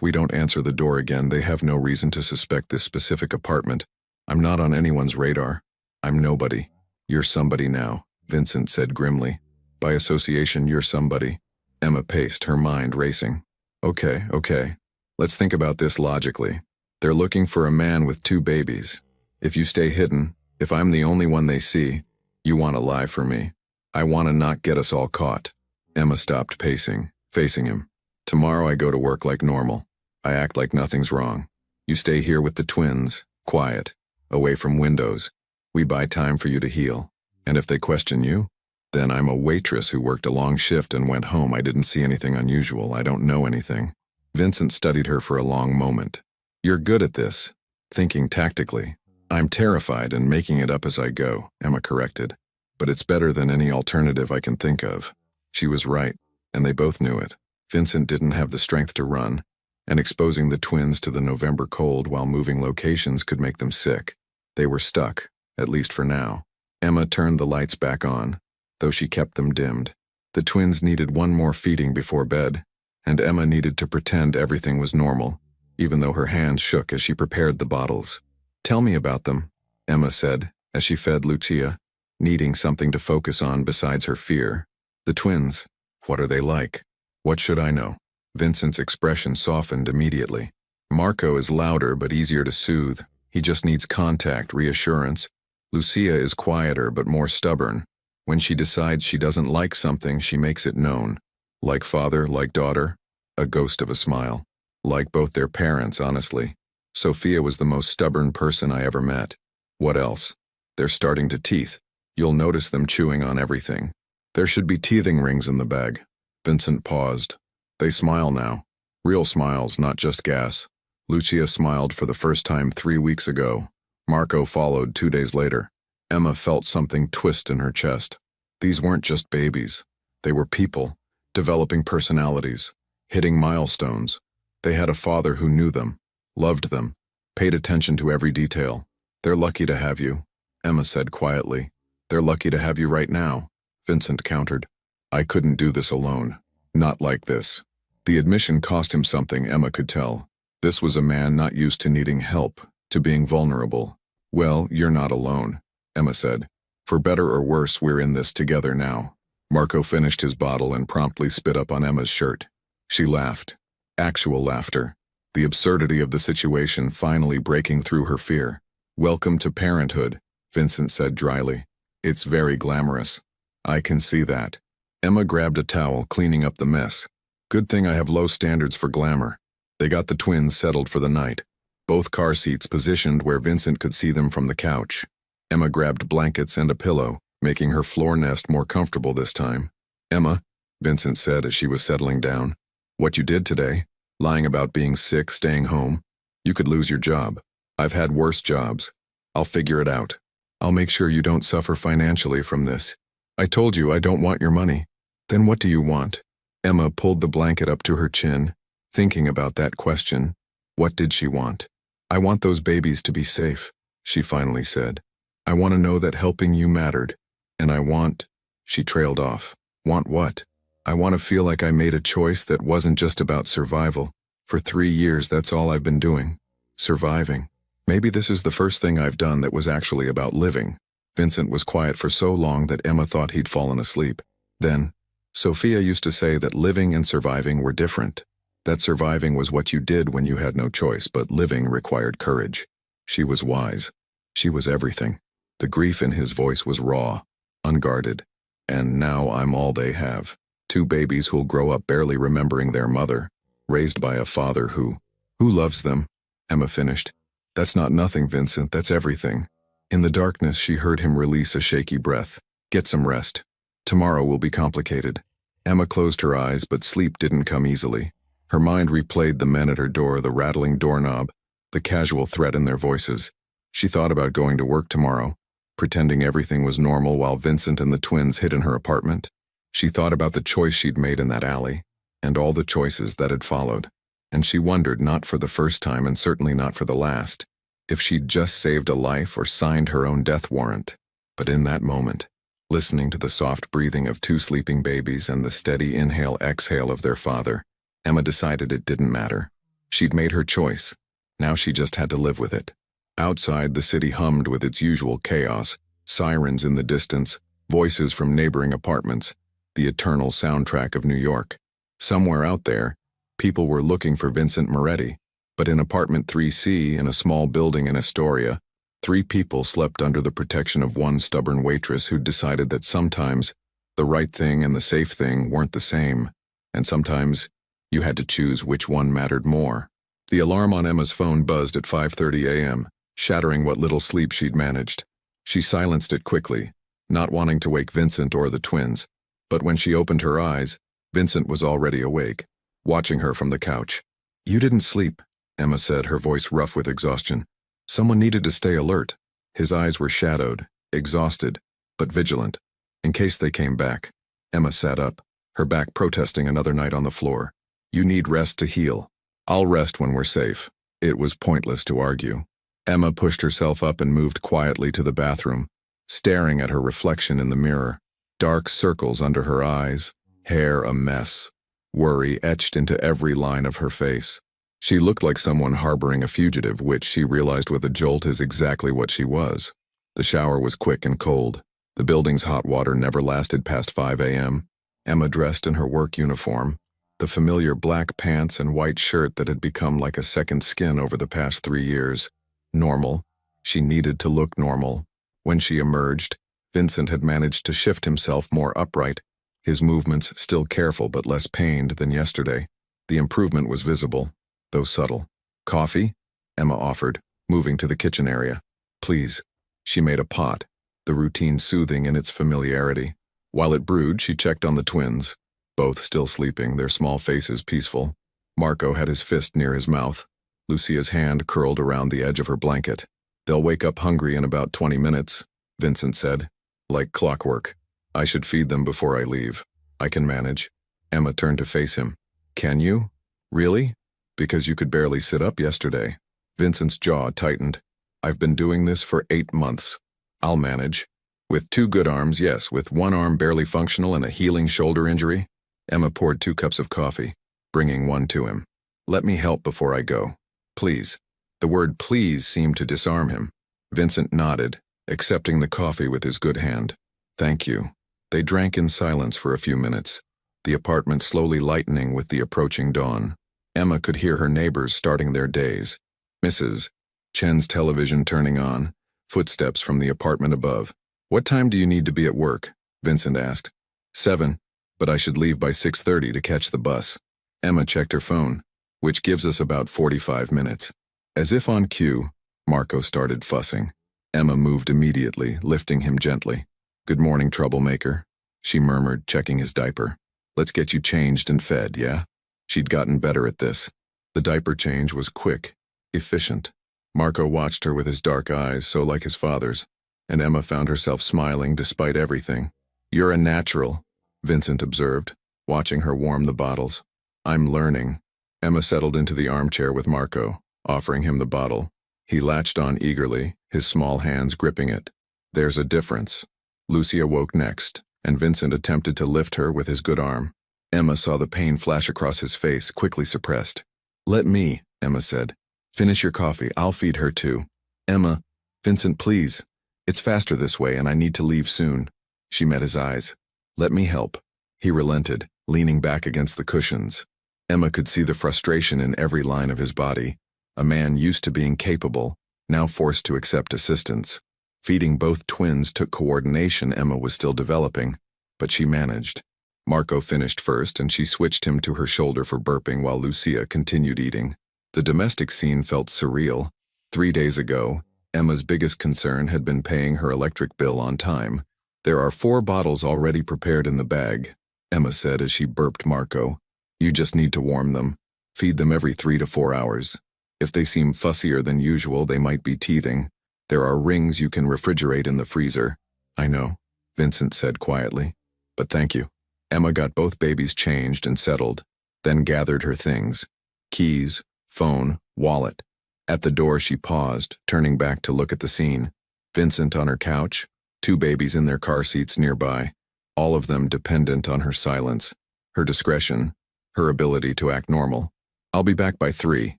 we don't answer the door again. They have no reason to suspect this specific apartment. I'm not on anyone's radar. I'm nobody." "You're somebody now," Vincent said grimly. "By association, you're somebody." Emma paced, her mind racing. Okay. Let's think about this logically. They're looking for a man with 2 babies. If you stay hidden, if I'm the only one they see, you want to lie for me. I want to not get us all caught." Emma stopped pacing, facing him. "Tomorrow I go to work like normal. I act like nothing's wrong. You stay here with the twins, quiet, away from windows. We buy time for you to heal. And if they question you, then I'm a waitress who worked a long shift and went home. I didn't see anything unusual. I don't know anything." Vincent studied her for a long moment. "You're good at this, thinking tactically." "I'm terrified and making it up as I go," Emma corrected. "But it's better than any alternative I can think of." She was right, and they both knew it. Vincent didn't have the strength to run, and exposing the twins to the November cold while moving locations could make them sick. They were stuck, at least for now. Emma turned the lights back on, though she kept them dimmed. The twins needed one more feeding before bed, and Emma needed to pretend everything was normal, even though her hands shook as she prepared the bottles. "Tell me about them," Emma said, as she fed Lucia, needing something to focus on besides her fear. "The twins. What are they like? What should I know?" Vincent's expression softened immediately. "Marco is louder but easier to soothe. He just needs contact, reassurance. Lucia is quieter but more stubborn. When she decides she doesn't like something, she makes it known. Like father, like daughter." A ghost of a smile. "Like both their parents, honestly. Sophia was the most stubborn person I ever met." "What else?" "They're starting to teeth. You'll notice them chewing on everything. There should be teething rings in the bag." Vincent paused. "They smile now. Real smiles, not just gas." Lucia smiled for the first time 3 weeks ago. Marco followed 2 days later. Emma felt something twist in her chest. These weren't just babies. They were people, developing personalities, hitting milestones. They had a father who knew them, loved them, paid attention to every detail. They're lucky to have you, Emma said quietly. They're lucky to have you right now, Vincent countered. I couldn't do this alone. Not like this. The admission cost him something, Emma could tell. This was a man not used to needing help, to being vulnerable. Well, you're not alone, Emma said. For better or worse, we're in this together now. Marco finished his bottle and promptly spit up on Emma's shirt. She laughed. Actual laughter. The absurdity of the situation finally breaking through her fear. Welcome to parenthood, Vincent said dryly. It's very glamorous. I can see that. Emma grabbed a towel, cleaning up the mess. Good thing I have low standards for glamour. They got the twins settled for the night. Both car seats positioned where Vincent could see them from the couch. Emma grabbed blankets and a pillow, making her floor nest more comfortable this time. Emma, Vincent said as she was settling down. What you did today, lying about being sick, staying home, you could lose your job. I've had worse jobs. I'll figure it out. I'll make sure you don't suffer financially from this. I told you I don't want your money. Then what do you want? Emma pulled the blanket up to her chin, thinking about that question. What did she want? I want those babies to be safe, she finally said. I want to know that helping you mattered. And I want, she trailed off. Want what? I want to feel like I made a choice that wasn't just about survival. For 3 years, that's all I've been doing. Surviving. Maybe this is the first thing I've done that was actually about living. Vincent was quiet for so long that Emma thought he'd fallen asleep. Then, Sophia used to say that living and surviving were different. That surviving was what you did when you had no choice, but living required courage. She was wise. She was everything. The grief in his voice was raw, unguarded. And now I'm all they have. 2 babies who'll grow up barely remembering their mother, raised by a father who loves them, Emma finished. That's not nothing, Vincent, that's everything. In the darkness, she heard him release a shaky breath. Get some rest. Tomorrow will be complicated. Emma closed her eyes, but sleep didn't come easily. Her mind replayed the men at her door, the rattling doorknob, the casual threat in their voices. She thought about going to work tomorrow, pretending everything was normal while Vincent and the twins hid in her apartment. She thought about the choice she'd made in that alley, and all the choices that had followed. And she wondered, not for the first time and certainly not for the last, if she'd just saved a life or signed her own death warrant. But in that moment, listening to the soft breathing of 2 sleeping babies and the steady inhale-exhale of their father, Emma decided it didn't matter. She'd made her choice. Now she just had to live with it. Outside, the city hummed with its usual chaos, sirens in the distance, voices from neighboring apartments, the eternal soundtrack of New York. Somewhere out there, people were looking for Vincent Moretti, but in apartment 3C in a small building in Astoria, 3 people slept under the protection of one stubborn waitress who'd decided that sometimes the right thing and the safe thing weren't the same, and sometimes you had to choose which one mattered more. The alarm on Emma's phone buzzed at 5:30 a.m., shattering what little sleep she'd managed. She silenced it quickly, not wanting to wake Vincent or the twins, but when she opened her eyes, Vincent was already awake, watching her from the couch. You didn't sleep, Emma said, her voice rough with exhaustion. Someone needed to stay alert. His eyes were shadowed, exhausted, but vigilant, in case they came back. Emma sat up, her back protesting another night on the floor. You need rest to heal. I'll rest when we're safe. It was pointless to argue. Emma pushed herself up and moved quietly to the bathroom, staring at her reflection in the mirror. Dark circles under her eyes, hair a mess, worry etched into every line of her face. She looked like someone harboring a fugitive, which she realized with a jolt is exactly what she was. The shower was quick and cold. The building's hot water never lasted past 5 a.m. Emma dressed in her work uniform, the familiar black pants and white shirt that had become like a second skin over the past 3 years. Normal. She needed to look normal. When she emerged, Vincent had managed to shift himself more upright, his movements still careful but less pained than yesterday. The improvement was visible, though subtle. Coffee? Emma offered, moving to the kitchen area. Please. She made a pot, the routine soothing in its familiarity. While it brewed, she checked on the twins, both still sleeping, their small faces peaceful. Marco had his fist near his mouth, Lucia's hand curled around the edge of her blanket. They'll wake up hungry in about 20 minutes, Vincent said. Like clockwork. I should feed them before I leave. I can manage. Emma turned to face him. Can you? Really? Because you could barely sit up yesterday. Vincent's jaw tightened. I've been doing this for 8 months. I'll manage. With 2 good arms, yes, with 1 arm barely functional and a healing shoulder injury. Emma poured 2 cups of coffee, bringing one to him. Let me help before I go. Please. The word please seemed to disarm him. Vincent nodded, accepting the coffee with his good hand. Thank you. They drank in silence for a few minutes, the apartment slowly lightening with the approaching dawn. Emma could hear her neighbors starting their days. Mrs. Chen's television turning on, footsteps from the apartment above. What time do you need to be at work? Vincent asked. 7, but I should leave by 6:30 to catch the bus. Emma checked her phone, which gives us about 45 minutes. As if on cue, Marco started fussing. Emma moved immediately, lifting him gently. Good morning, troublemaker, she murmured, checking his diaper. Let's get you changed and fed, yeah? She'd gotten better at this. The diaper change was quick, efficient. Marco watched her with his dark eyes, so like his father's, and Emma found herself smiling despite everything. You're a natural, Vincent observed, watching her warm the bottles. I'm learning. Emma settled into the armchair with Marco, offering him the bottle. He latched on eagerly, his small hands gripping it. There's a difference. Lucy awoke next, and Vincent attempted to lift her with his good arm. Emma saw the pain flash across his face, quickly suppressed. Let me, Emma said. Finish your coffee, I'll feed her too. Emma, Vincent, please. It's faster this way and I need to leave soon. She met his eyes. Let me help. He relented, leaning back against the cushions. Emma could see the frustration in every line of his body. A man used to being capable, now forced to accept assistance. Feeding both twins took coordination Emma was still developing, but she managed. Marco finished first and she switched him to her shoulder for burping while Lucia continued eating. The domestic scene felt surreal. 3 days ago, Emma's biggest concern had been paying her electric bill on time. There are 4 bottles already prepared in the bag, Emma said as she burped Marco. You just need to warm them. Feed them every 3 to 4 hours. If they seem fussier than usual, they might be teething. There are rings you can refrigerate in the freezer. I know, Vincent said quietly. But thank you. Emma got both babies changed and settled, then gathered her things. Keys, phone, wallet. At the door she paused, turning back to look at the scene. Vincent on her couch, 2 babies in their car seats nearby, all of them dependent on her silence, her discretion, her ability to act normal. I'll be back by 3,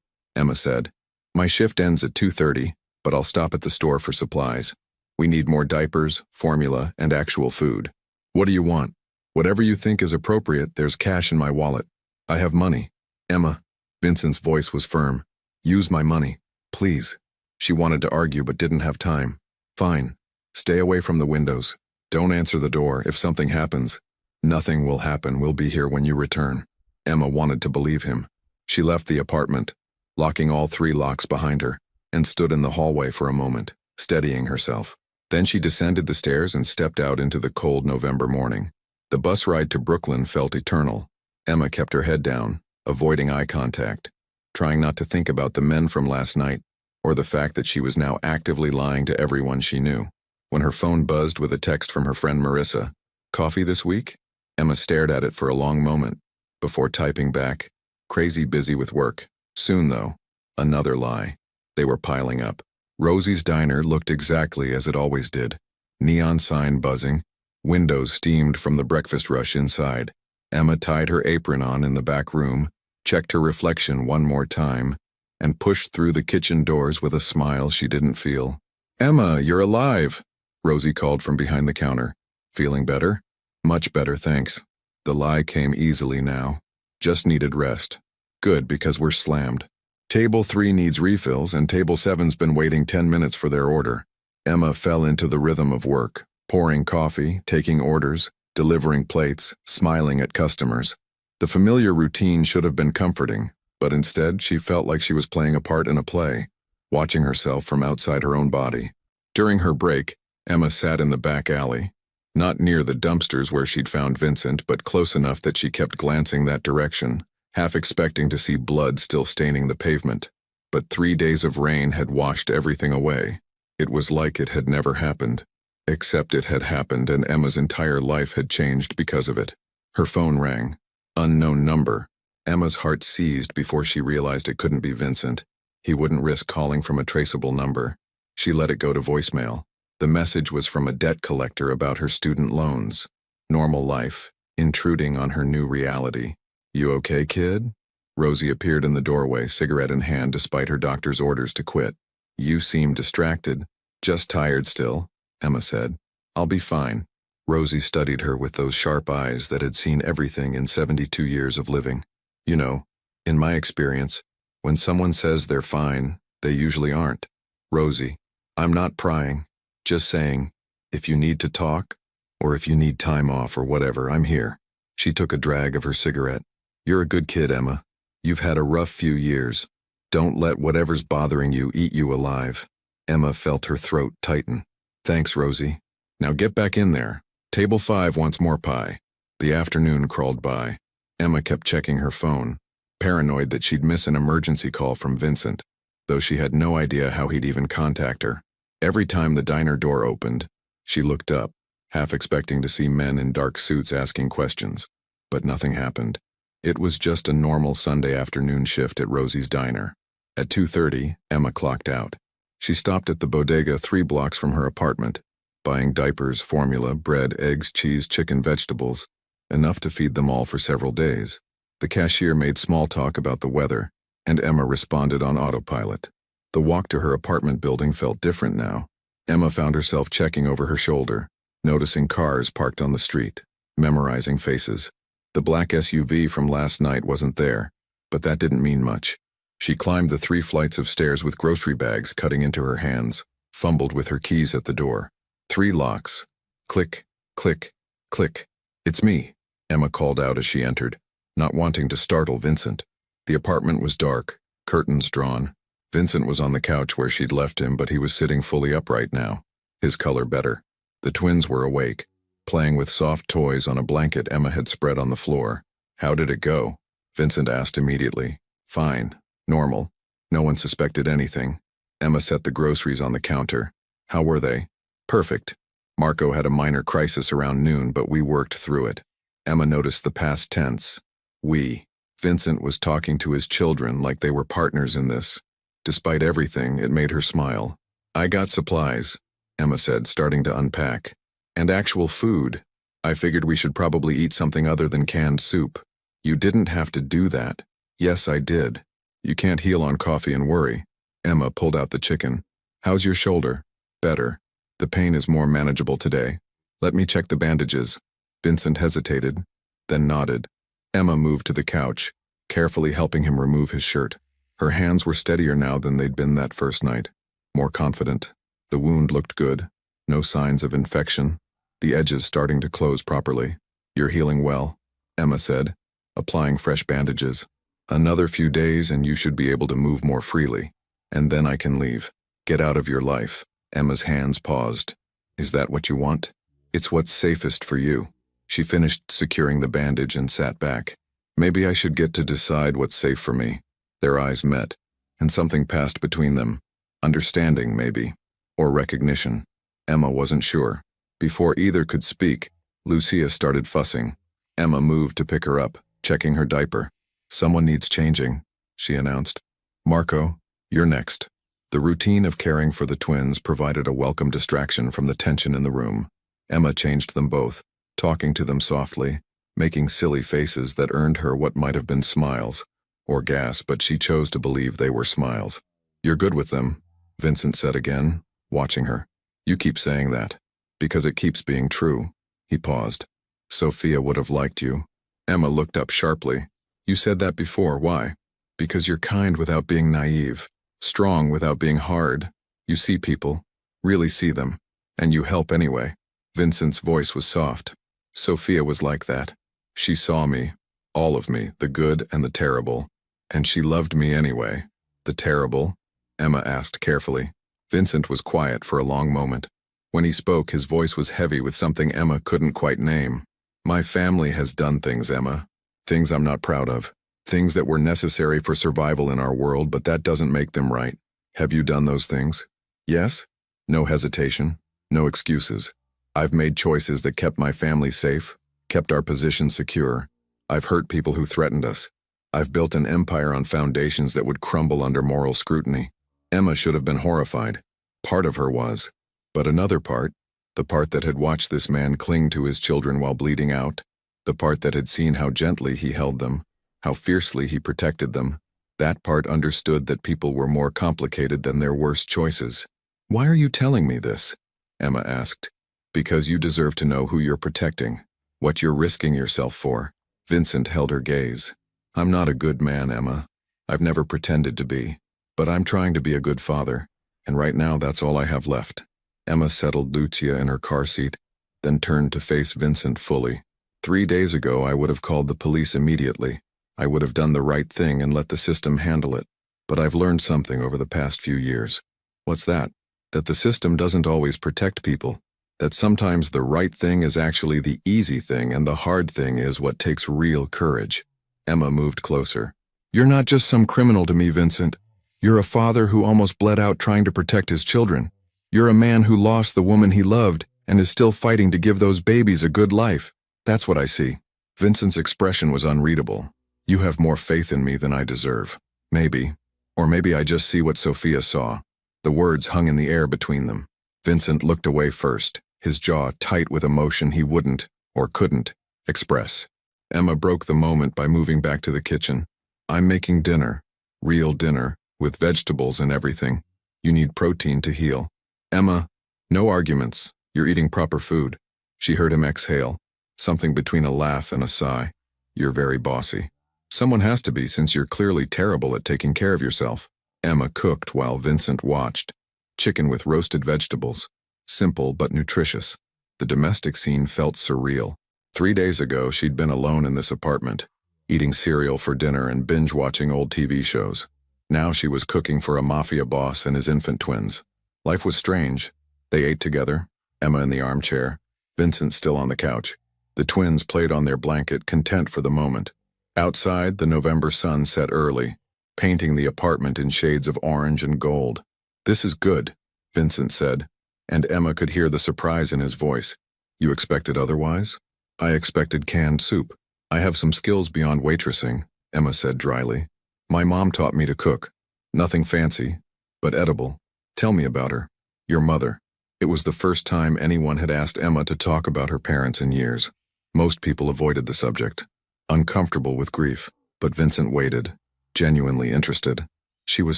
Emma said. My shift ends at 2:30, but I'll stop at the store for supplies. We need more diapers, formula, and actual food. What do you want? Whatever you think is appropriate, there's cash in my wallet. I have money. Emma. Vincent's voice was firm. Use my money, please. She wanted to argue but didn't have time. Fine. Stay away from the windows. Don't answer the door. If something happens, nothing will happen. We'll be here when you return. Emma wanted to believe him. She left the apartment, locking all 3 locks behind her, and stood in the hallway for a moment, steadying herself. Then she descended the stairs and stepped out into the cold November morning. The bus ride to Brooklyn felt eternal. Emma kept her head down, avoiding eye contact, trying not to think about the men from last night, or the fact that she was now actively lying to everyone she knew. When her phone buzzed with a text from her friend Marissa, "Coffee this week?" Emma stared at it for a long moment, before typing back, "Crazy busy with work. Soon though." Another lie. They were piling up. Rosie's diner looked exactly as it always did. Neon sign buzzing, windows steamed from the breakfast rush inside. Emma tied her apron on in the back room, checked her reflection one more time, and pushed through the kitchen doors with a smile she didn't feel. "Emma, you're alive," Rosie called from behind the counter. "Feeling better?" "Much better, thanks." The lie came easily now. "Just needed rest." "Good, because we're slammed. Table 3 needs refills, and Table 7's been waiting 10 minutes for their order." Emma fell into the rhythm of work, pouring coffee, taking orders, delivering plates, smiling at customers. The familiar routine should have been comforting, but instead she felt like she was playing a part in a play, watching herself from outside her own body. During her break, Emma sat in the back alley, not near the dumpsters where she'd found Vincent, but close enough that she kept glancing that direction, half expecting to see blood still staining the pavement. But 3 days of rain had washed everything away. It was like it had never happened. Except it had happened and Emma's entire life had changed because of it. Her phone rang. Unknown number. Emma's heart seized before she realized it couldn't be Vincent. He wouldn't risk calling from a traceable number. She let it go to voicemail. The message was from a debt collector about her student loans. Normal life, intruding on her new reality. "You okay, kid?" Rosie appeared in the doorway, cigarette in hand despite her doctor's orders to quit. "You seem distracted." "Just tired still," Emma said. "I'll be fine." Rosie studied her with those sharp eyes that had seen everything in 72 years of living. "You know, in my experience, when someone says they're fine, they usually aren't." "Rosie, I'm not prying. Just saying, if you need to talk, or if you need time off or whatever, I'm here." She took a drag of her cigarette. "You're a good kid, Emma. You've had a rough few years. Don't let whatever's bothering you eat you alive." Emma felt her throat tighten. "Thanks, Rosie. Now get back in there. Table 5 wants more pie." The afternoon crawled by. Emma kept checking her phone, paranoid that she'd miss an emergency call from Vincent, though she had no idea how he'd even contact her. Every time the diner door opened, she looked up, half expecting to see men in dark suits asking questions. But nothing happened. It was just a normal Sunday afternoon shift at Rosie's diner. At 2:30, Emma clocked out. She stopped at the bodega 3 blocks from her apartment, buying diapers, formula, bread, eggs, cheese, chicken, vegetables, enough to feed them all for several days. The cashier made small talk about the weather, and Emma responded on autopilot. The walk to her apartment building felt different now. Emma found herself checking over her shoulder, noticing cars parked on the street, memorizing faces. The black SUV from last night wasn't there, but that didn't mean much. She climbed the 3 flights of stairs with grocery bags cutting into her hands, fumbled with her keys at the door. 3 locks. Click, click, click. "It's me," Emma called out as she entered, not wanting to startle Vincent. The apartment was dark, curtains drawn. Vincent was on the couch where she'd left him, but he was sitting fully upright now, his color better. The twins were awake, playing with soft toys on a blanket Emma had spread on the floor. "How did it go?" Vincent asked immediately. "Fine. Normal. No one suspected anything." Emma set the groceries on the counter. "How were they?" "Perfect. Marco had a minor crisis around noon, but we worked through it." Emma noticed the past tense. "We." Vincent was talking to his children like they were partners in this. Despite everything, it made her smile. "I got supplies," Emma said, starting to unpack. "And actual food. I figured we should probably eat something other than canned soup." "You didn't have to do that." "Yes, I did. You can't heal on coffee and worry." Emma pulled out the chicken. "How's your shoulder?" "Better. The pain is more manageable today. Let me check the bandages." Vincent hesitated, then nodded. Emma moved to the couch, carefully helping him remove his shirt. Her hands were steadier now than they'd been that first night, more confident. The wound looked good, no signs of infection, the edges starting to close properly. "You're healing well," Emma said, applying fresh bandages. "Another few days and you should be able to move more freely. And then I can leave. Get out of your life." Emma's hands paused. "Is that what you want?" "It's what's safest for you." She finished securing the bandage and sat back. "Maybe I should get to decide what's safe for me." Their eyes met, and something passed between them. Understanding, maybe. Or recognition. Emma wasn't sure. Before either could speak, Lucia started fussing. Emma moved to pick her up, checking her diaper. "Someone needs changing," she announced. "Marco, you're next." The routine of caring for the twins provided a welcome distraction from the tension in the room. Emma changed them both, talking to them softly, making silly faces that earned her what might have been smiles, or gas, but she chose to believe they were smiles. "You're good with them," Vincent said again, watching her. "You keep saying that, because it keeps being true." He paused. "Sophia would have liked you." Emma looked up sharply. "You said that before, why?" "Because you're kind without being naive, strong without being hard. You see people, really see them, and you help anyway." Vincent's voice was soft. "Sophia was like that. She saw me, all of me, the good and the terrible, and she loved me anyway." "The terrible?" Emma asked carefully. Vincent was quiet for a long moment. When he spoke, his voice was heavy with something Emma couldn't quite name. "My family has done things, Emma. Things I'm not proud of. Things that were necessary for survival in our world, but that doesn't make them right. Have you done those things?" "Yes." No hesitation, no excuses. "I've made choices that kept my family safe, kept our position secure. I've hurt people who threatened us. I've built an empire on foundations that would crumble under moral scrutiny." Emma should have been horrified. Part of her was. But another part, the part that had watched this man cling to his children while bleeding out, the part that had seen how gently he held them, how fiercely he protected them, that part understood that people were more complicated than their worst choices. "Why are you telling me this?" Emma asked. "Because you deserve to know who you're protecting, what you're risking yourself for." Vincent held her gaze. "I'm not a good man, Emma. I've never pretended to be. But I'm trying to be a good father, and right now that's all I have left." Emma settled Lucia in her car seat, then turned to face Vincent fully. 3 days ago, I would have called the police immediately. I would have done the right thing and let the system handle it. But I've learned something over the past few years. What's that? That the system doesn't always protect people. That sometimes the right thing is actually the easy thing and the hard thing is what takes real courage. Emma moved closer. "You're not just some criminal to me, Vincent. You're a father who almost bled out trying to protect his children. You're a man who lost the woman he loved and is still fighting to give those babies a good life. That's what I see." Vincent's expression was unreadable. "You have more faith in me than I deserve. Maybe. Or maybe I just see what Sophia saw." The words hung in the air between them. Vincent looked away first, his jaw tight with emotion he wouldn't, or couldn't, express. Emma broke the moment by moving back to the kitchen. "I'm making dinner. Real dinner, with vegetables and everything. You need protein to heal." "Emma, no arguments. You're eating proper food." She heard him exhale, something between a laugh and a sigh. "You're very bossy." "Someone has to be since you're clearly terrible at taking care of yourself." Emma cooked while Vincent watched. Chicken with roasted vegetables. Simple but nutritious. The domestic scene felt surreal. 3 days ago, she'd been alone in this apartment, eating cereal for dinner and binge-watching old TV shows. Now she was cooking for a mafia boss and his infant twins. Life was strange. They ate together, Emma in the armchair, Vincent still on the couch. The twins played on their blanket, content for the moment. Outside, the November sun set early, painting the apartment in shades of orange and gold. "This is good," Vincent said, and Emma could hear the surprise in his voice. "You expected otherwise?" "I expected canned soup. I have some skills beyond waitressing," Emma said dryly. "My mom taught me to cook. Nothing fancy, but edible." "Tell me about her. Your mother." It was the first time anyone had asked Emma to talk about her parents in years. Most people avoided the subject, uncomfortable with grief, but Vincent waited, genuinely interested. "She was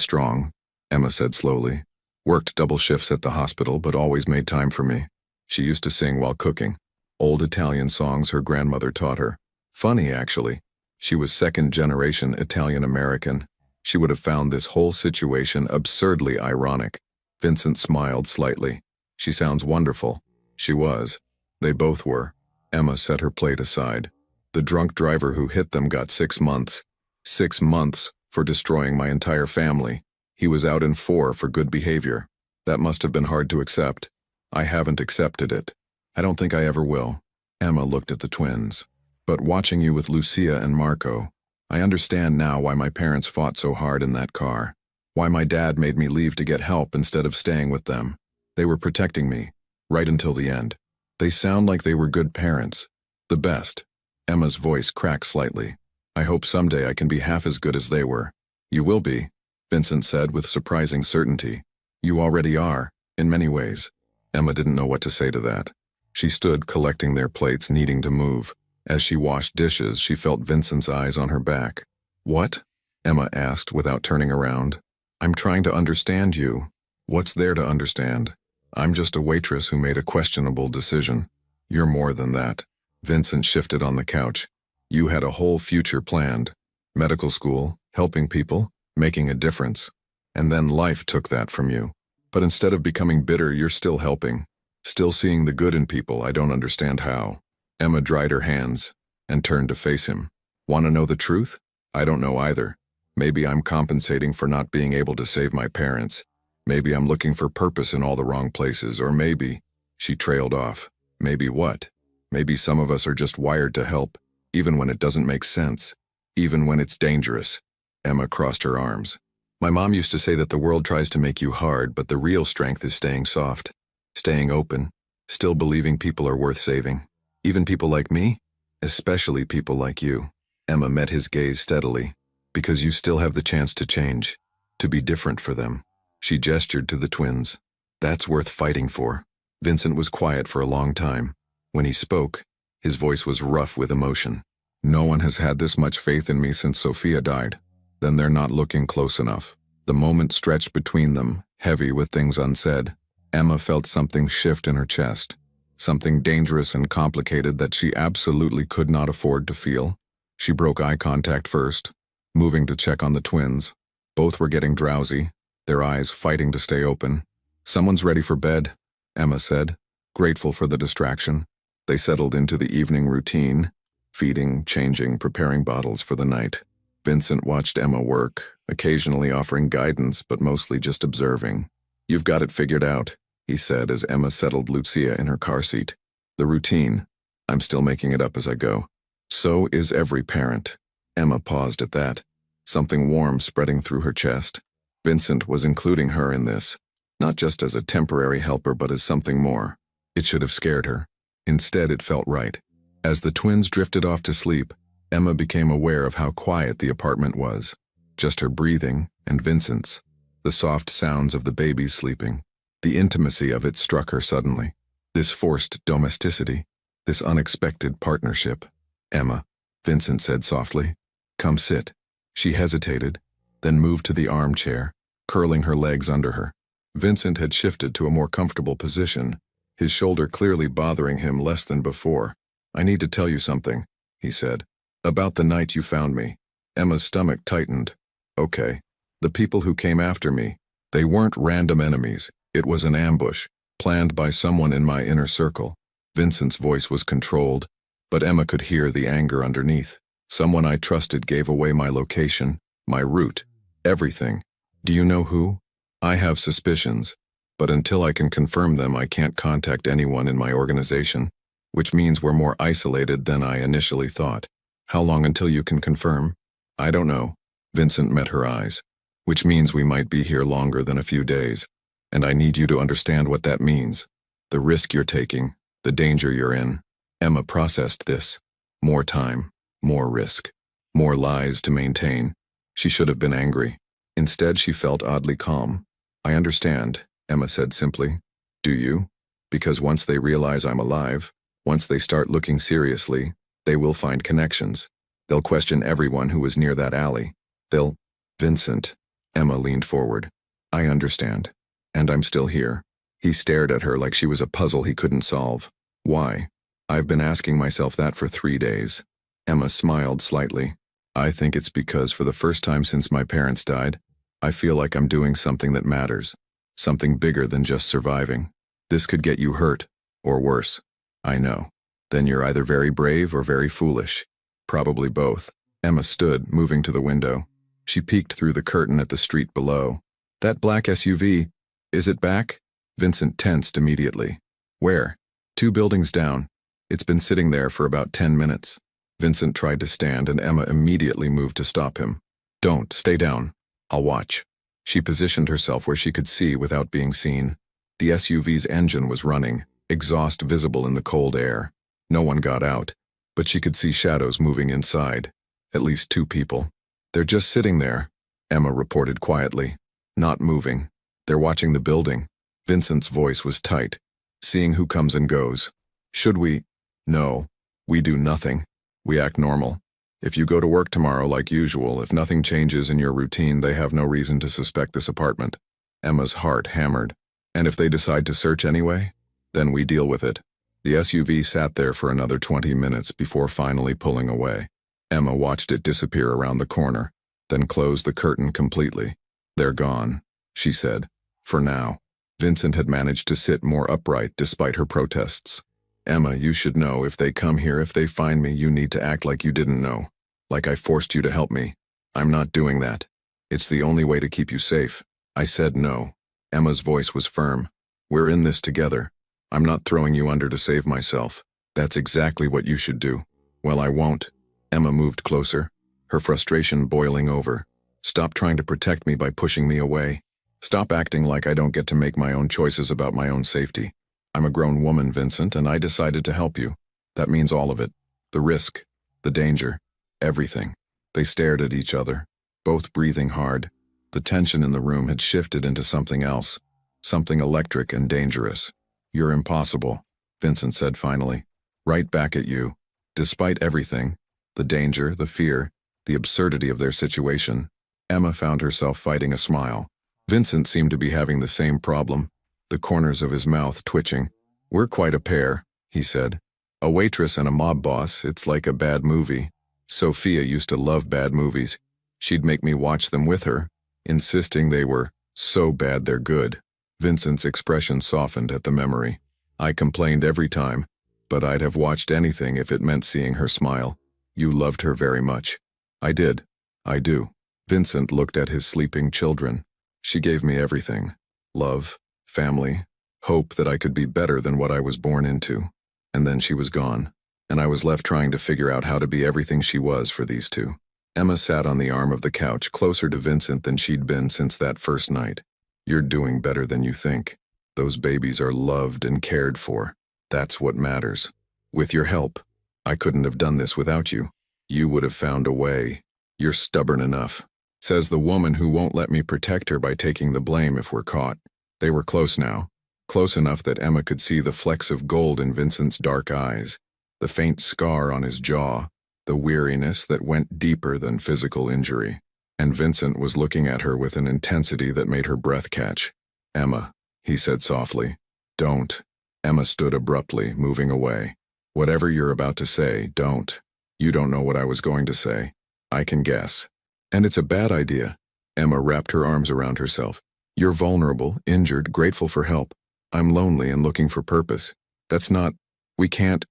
strong," Emma said slowly. "Worked double shifts at the hospital, but always made time for me. She used to sing while cooking. Old Italian songs her grandmother taught her. Funny, actually. She was second-generation Italian-American. She would have found this whole situation absurdly ironic." Vincent smiled slightly. "She sounds wonderful." She was. They both were. Emma set her plate aside. "The drunk driver who hit them got 6 months. 6 months for destroying my entire family. He was out in 4 for good behavior. That must have been hard to accept. I haven't accepted it. I don't think I ever will." Emma looked at the twins. "But watching you with Lucia and Marco, I understand now why my parents fought so hard in that car. Why my dad made me leave to get help instead of staying with them. They were protecting me, right until the end. They sound like they were good parents. The best." Emma's voice cracked slightly. "I hope someday I can be half as good as they were." "You will be," Vincent said with surprising certainty. "You already are, in many ways." Emma didn't know what to say to that. She stood collecting their plates, needing to move. As she washed dishes, she felt Vincent's eyes on her back. "What?" Emma asked without turning around. "I'm trying to understand you." "What's there to understand? I'm just a waitress who made a questionable decision." "You're more than that." Vincent shifted on the couch. "You had a whole future planned. Medical school, helping people, making a difference. And then life took that from you. But instead of becoming bitter, you're still helping. Still seeing the good in people. I don't understand how." Emma dried her hands and turned to face him. "Want to know the truth? I don't know either. Maybe I'm compensating for not being able to save my parents. Maybe I'm looking for purpose in all the wrong places, or maybe—" She trailed off. "Maybe what? Maybe some of us are just wired to help, even when it doesn't make sense, even when it's dangerous." Emma crossed her arms. "My mom used to say that the world tries to make you hard, but the real strength is staying soft, staying open, still believing people are worth saving. Even people like me? Especially people like you." Emma met his gaze steadily. "Because you still have the chance to change, to be different for them." She gestured to the twins. That's worth fighting for. Vincent was quiet for a long time. When he spoke, his voice was rough with emotion. No one has had this much faith in me since Sophia died. Then they're not looking close enough. The moment stretched between them, heavy with things unsaid. Emma felt something shift in her chest. Something dangerous and complicated that she absolutely could not afford to feel. She broke eye contact first, moving to check on the twins. Both were getting drowsy, their eyes fighting to stay open. "Someone's ready for bed," Emma said, grateful for the distraction. They settled into the evening routine, feeding, changing, preparing bottles for the night. Vincent watched Emma work, occasionally offering guidance but mostly just observing. "You've got it figured out," he said as Emma settled Lucia in her car seat. "The routine. I'm still making it up as I go." "So is every parent." Emma paused at that, something warm spreading through her chest. Vincent was including her in this, not just as a temporary helper but as something more. It should have scared her. Instead, it felt right. As the twins drifted off to sleep, Emma became aware of how quiet the apartment was. Just her breathing and Vincent's. The soft sounds of the babies sleeping. The intimacy of it struck her suddenly. This forced domesticity. This unexpected partnership. "Emma," Vincent said softly. "Come sit." She hesitated, then moved to the armchair, curling her legs under her. Vincent had shifted to a more comfortable position, his shoulder clearly bothering him less than before. "I need to tell you something," he said. "About the night you found me." Emma's stomach tightened. "Okay. The people who came after me, they weren't random enemies. It was an ambush, planned by someone in my inner circle." Vincent's voice was controlled, but Emma could hear the anger underneath. "Someone I trusted gave away my location, my route, everything. Do you know who? I have suspicions, but until I can confirm them, I can't contact anyone in my organization, which means we're more isolated than I initially thought." "How long until you can confirm?" "I don't know." Vincent met her eyes. "Which means we might be here longer than a few days, and I need you to understand what that means. The risk you're taking, the danger you're in." Emma processed this. More time, more risk, more lies to maintain. She should have been angry. Instead, she felt oddly calm. "I understand," Emma said simply. "Do you? Because once they realize I'm alive, once they start looking seriously, they will find connections. They'll question everyone who was near that alley. They'll—" "Vincent," Emma leaned forward. "I understand. And I'm still here." He stared at her like she was a puzzle he couldn't solve. "Why?" "I've been asking myself that for 3 days." Emma smiled slightly. "I think it's because for the first time since my parents died, I feel like I'm doing something that matters. Something bigger than just surviving. This could get you hurt, or worse. I know. Then you're either very brave or very foolish. Probably both." Emma stood, moving to the window. She peeked through the curtain at the street below. "That black SUV, is it back?" Vincent tensed immediately. "Where?" "2 buildings down. It's been sitting there for about 10 minutes. Vincent tried to stand and Emma immediately moved to stop him. "Don't, stay down. I'll watch." She positioned herself where she could see without being seen. The SUV's engine was running, exhaust visible in the cold air. No one got out, but she could see shadows moving inside. At least 2 people. "They're just sitting there," Emma reported quietly. "Not moving. They're watching the building." Vincent's voice was tight. "Seeing who comes and goes. Should we?" "No. We do nothing. We act normal. If you go to work tomorrow like usual, if nothing changes in your routine, they have no reason to suspect this apartment." Emma's heart hammered. "And if they decide to search anyway? Then we deal with it." The SUV sat there for another 20 minutes before finally pulling away. Emma watched it disappear around the corner, then closed the curtain completely. "They're gone," she said. "For now." Vincent had managed to sit more upright despite her protests. "Emma, you should know, if they come here, if they find me, you need to act like you didn't know. Like I forced you to help me. I'm not doing that. It's the only way to keep you safe." I said no. Emma's voice was firm. "We're in this together. I'm not throwing you under to save myself. That's exactly what you should do." "Well, I won't." Emma moved closer, her frustration boiling over. "Stop trying to protect me by pushing me away. Stop acting like I don't get to make my own choices about my own safety. I'm a grown woman, Vincent, and I decided to help you. That means all of it. The risk, the danger, everything." They stared at each other, both breathing hard. The tension in the room had shifted into something else. something electric and dangerous. You're impossible, Vincent said finally. Right back at you. Despite everything, the danger, the fear, the absurdity of their situation, Emma found herself fighting a smile. Vincent seemed to be having the same problem, the corners of his mouth twitching. We're quite a pair, he said. A waitress and a mob boss, it's like a bad movie. Sophia used to love bad movies. She'd make me watch them with her, insisting they were so bad they're good. Vincent's expression softened at the memory. I complained every time, but I'd have watched anything if it meant seeing her smile. You loved her very much. I did. I do. Vincent looked at his sleeping children. She gave me everything. Love, family, hope that I could be better than what I was born into. And then she was gone, and I was left trying to figure out how to be everything she was for these two. Emma sat on the arm of the couch, closer to Vincent than she'd been since that first night. You're doing better than you think. Those babies are loved and cared for. That's what matters. With your help. I couldn't have done this without you. You would have found a way. You're stubborn enough, says the woman who won't let me protect her by taking the blame if we're caught. They were close now. Close enough that Emma could see the flecks of gold in Vincent's dark eyes, the faint scar on his jaw, the weariness that went deeper than physical injury. And Vincent was looking at her with an intensity that made her breath catch. Emma, he said softly. Don't. Emma stood abruptly, moving away. Whatever you're about to say, don't. You don't know what I was going to say. I can guess. And it's a bad idea. Emma wrapped her arms around herself. You're vulnerable, injured, grateful for help. I'm lonely and looking for purpose. That's not... We can't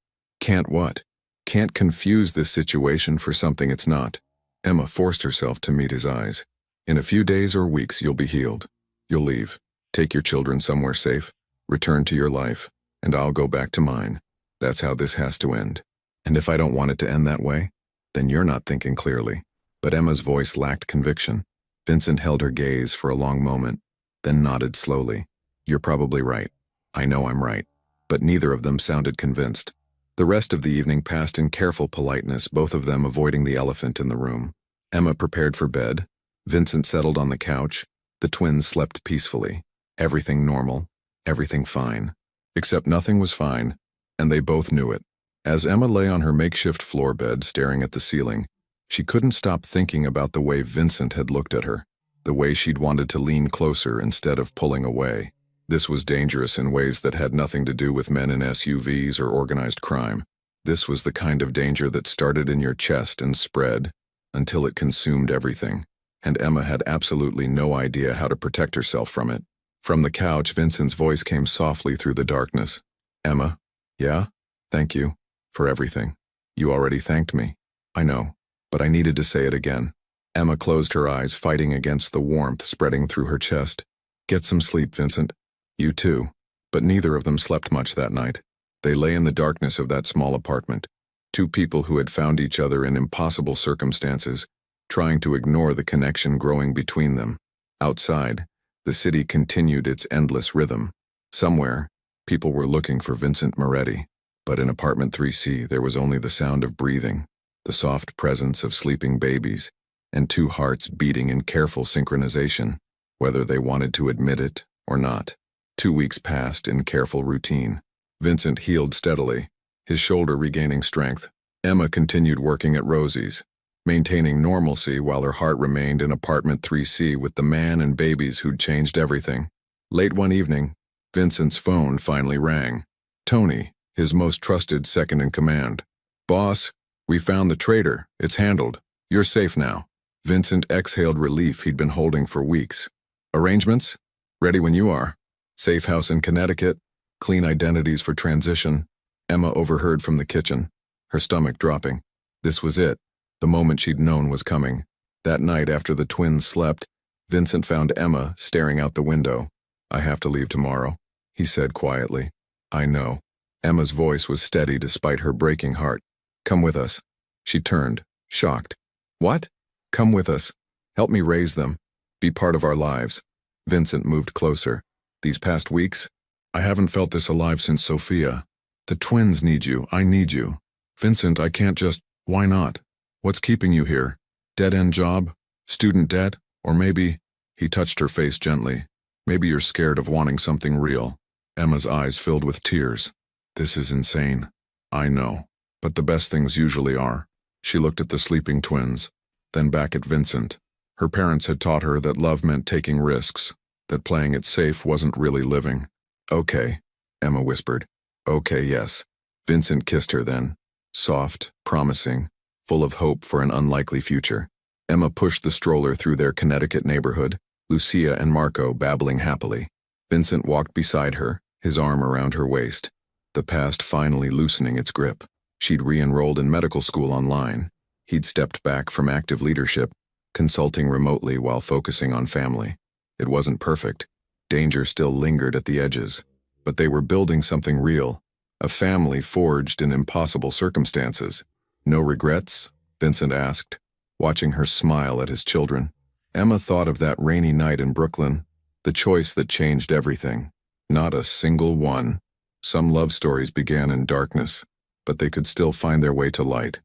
what? Can't confuse this situation for something it's not. Emma forced herself to meet his eyes. In a few days or weeks, you'll be healed. You'll leave. Take your children somewhere safe. Return to your life. And I'll go back to mine. That's how this has to end. And if I don't want it to end that way, then you're not thinking clearly. But Emma's voice lacked conviction. Vincent held her gaze for a long moment, then nodded slowly. You're probably right. I know I'm right. But neither of them sounded convinced. The rest of the evening passed in careful politeness, both of them avoiding the elephant in the room. Emma prepared for bed. Vincent settled on the couch. The twins slept peacefully. Everything normal. Everything fine. Except nothing was fine, and they both knew it. As Emma lay on her makeshift floor bed staring at the ceiling, she couldn't stop thinking about the way Vincent had looked at her, the way she'd wanted to lean closer instead of pulling away. This was dangerous in ways that had nothing to do with men in SUVs or organized crime. This was the kind of danger that started in your chest and spread until it consumed everything, and Emma had absolutely no idea how to protect herself from it. From the couch, Vincent's voice came softly through the darkness. Emma? Yeah? Thank you. For everything. You already thanked me. I know. But I needed to say it again. Emma closed her eyes, fighting against the warmth spreading through her chest. Get some sleep, Vincent. You too. But neither of them slept much that night. They lay in the darkness of that small apartment. Two people who had found each other in impossible circumstances, trying to ignore the connection growing between them. Outside, the city continued its endless rhythm. Somewhere, people were looking for Vincent Moretti. But in apartment 3C, there was only the sound of breathing, the soft presence of sleeping babies, and two hearts beating in careful synchronization, whether they wanted to admit it or not. 2 weeks passed in careful routine. Vincent healed steadily, his shoulder regaining strength. Emma continued working at Rosie's, maintaining normalcy while her heart remained in apartment 3C with the man and babies who'd changed everything. Late one evening, Vincent's phone finally rang. Tony, his most trusted second-in-command. Boss, we found the traitor. It's handled. You're safe now. Vincent exhaled relief he'd been holding for weeks. Arrangements? Ready when you are. Safe house in Connecticut. Clean identities for transition. Emma overheard from the kitchen, her stomach dropping. This was it. The moment she'd known was coming. That night after the twins slept, Vincent found Emma staring out the window. I have to leave tomorrow, he said quietly. I know. Emma's voice was steady despite her breaking heart. Come with us. She turned, shocked. What? Come with us. Help me raise them. Be part of our lives. Vincent moved closer. These past weeks, I haven't felt this alive since Sophia. The twins need you. I need you. Vincent, I can't just... Why not? What's keeping you here? Dead-end job? Student debt? Or maybe... He touched her face gently. Maybe you're scared of wanting something real. Emma's eyes filled with tears. This is insane. I know. But the best things usually are. She looked at the sleeping twins, then back at Vincent. Her parents had taught her that love meant taking risks, that playing it safe wasn't really living. Okay, Emma whispered. Okay, yes. Vincent kissed her then. Soft, promising, full of hope for an unlikely future. Emma pushed the stroller through their Connecticut neighborhood, Lucia and Marco babbling happily. Vincent walked beside her, his arm around her waist, the past finally loosening its grip. She'd re-enrolled in medical school online. He'd stepped back from active leadership, consulting remotely while focusing on family. It wasn't perfect. Danger still lingered at the edges. But they were building something real, a family forged in impossible circumstances. No regrets? Vincent asked, watching her smile at his children. Emma thought of that rainy night in Brooklyn, the choice that changed everything. Not a single one. Some love stories began in darkness, but they could still find their way to light.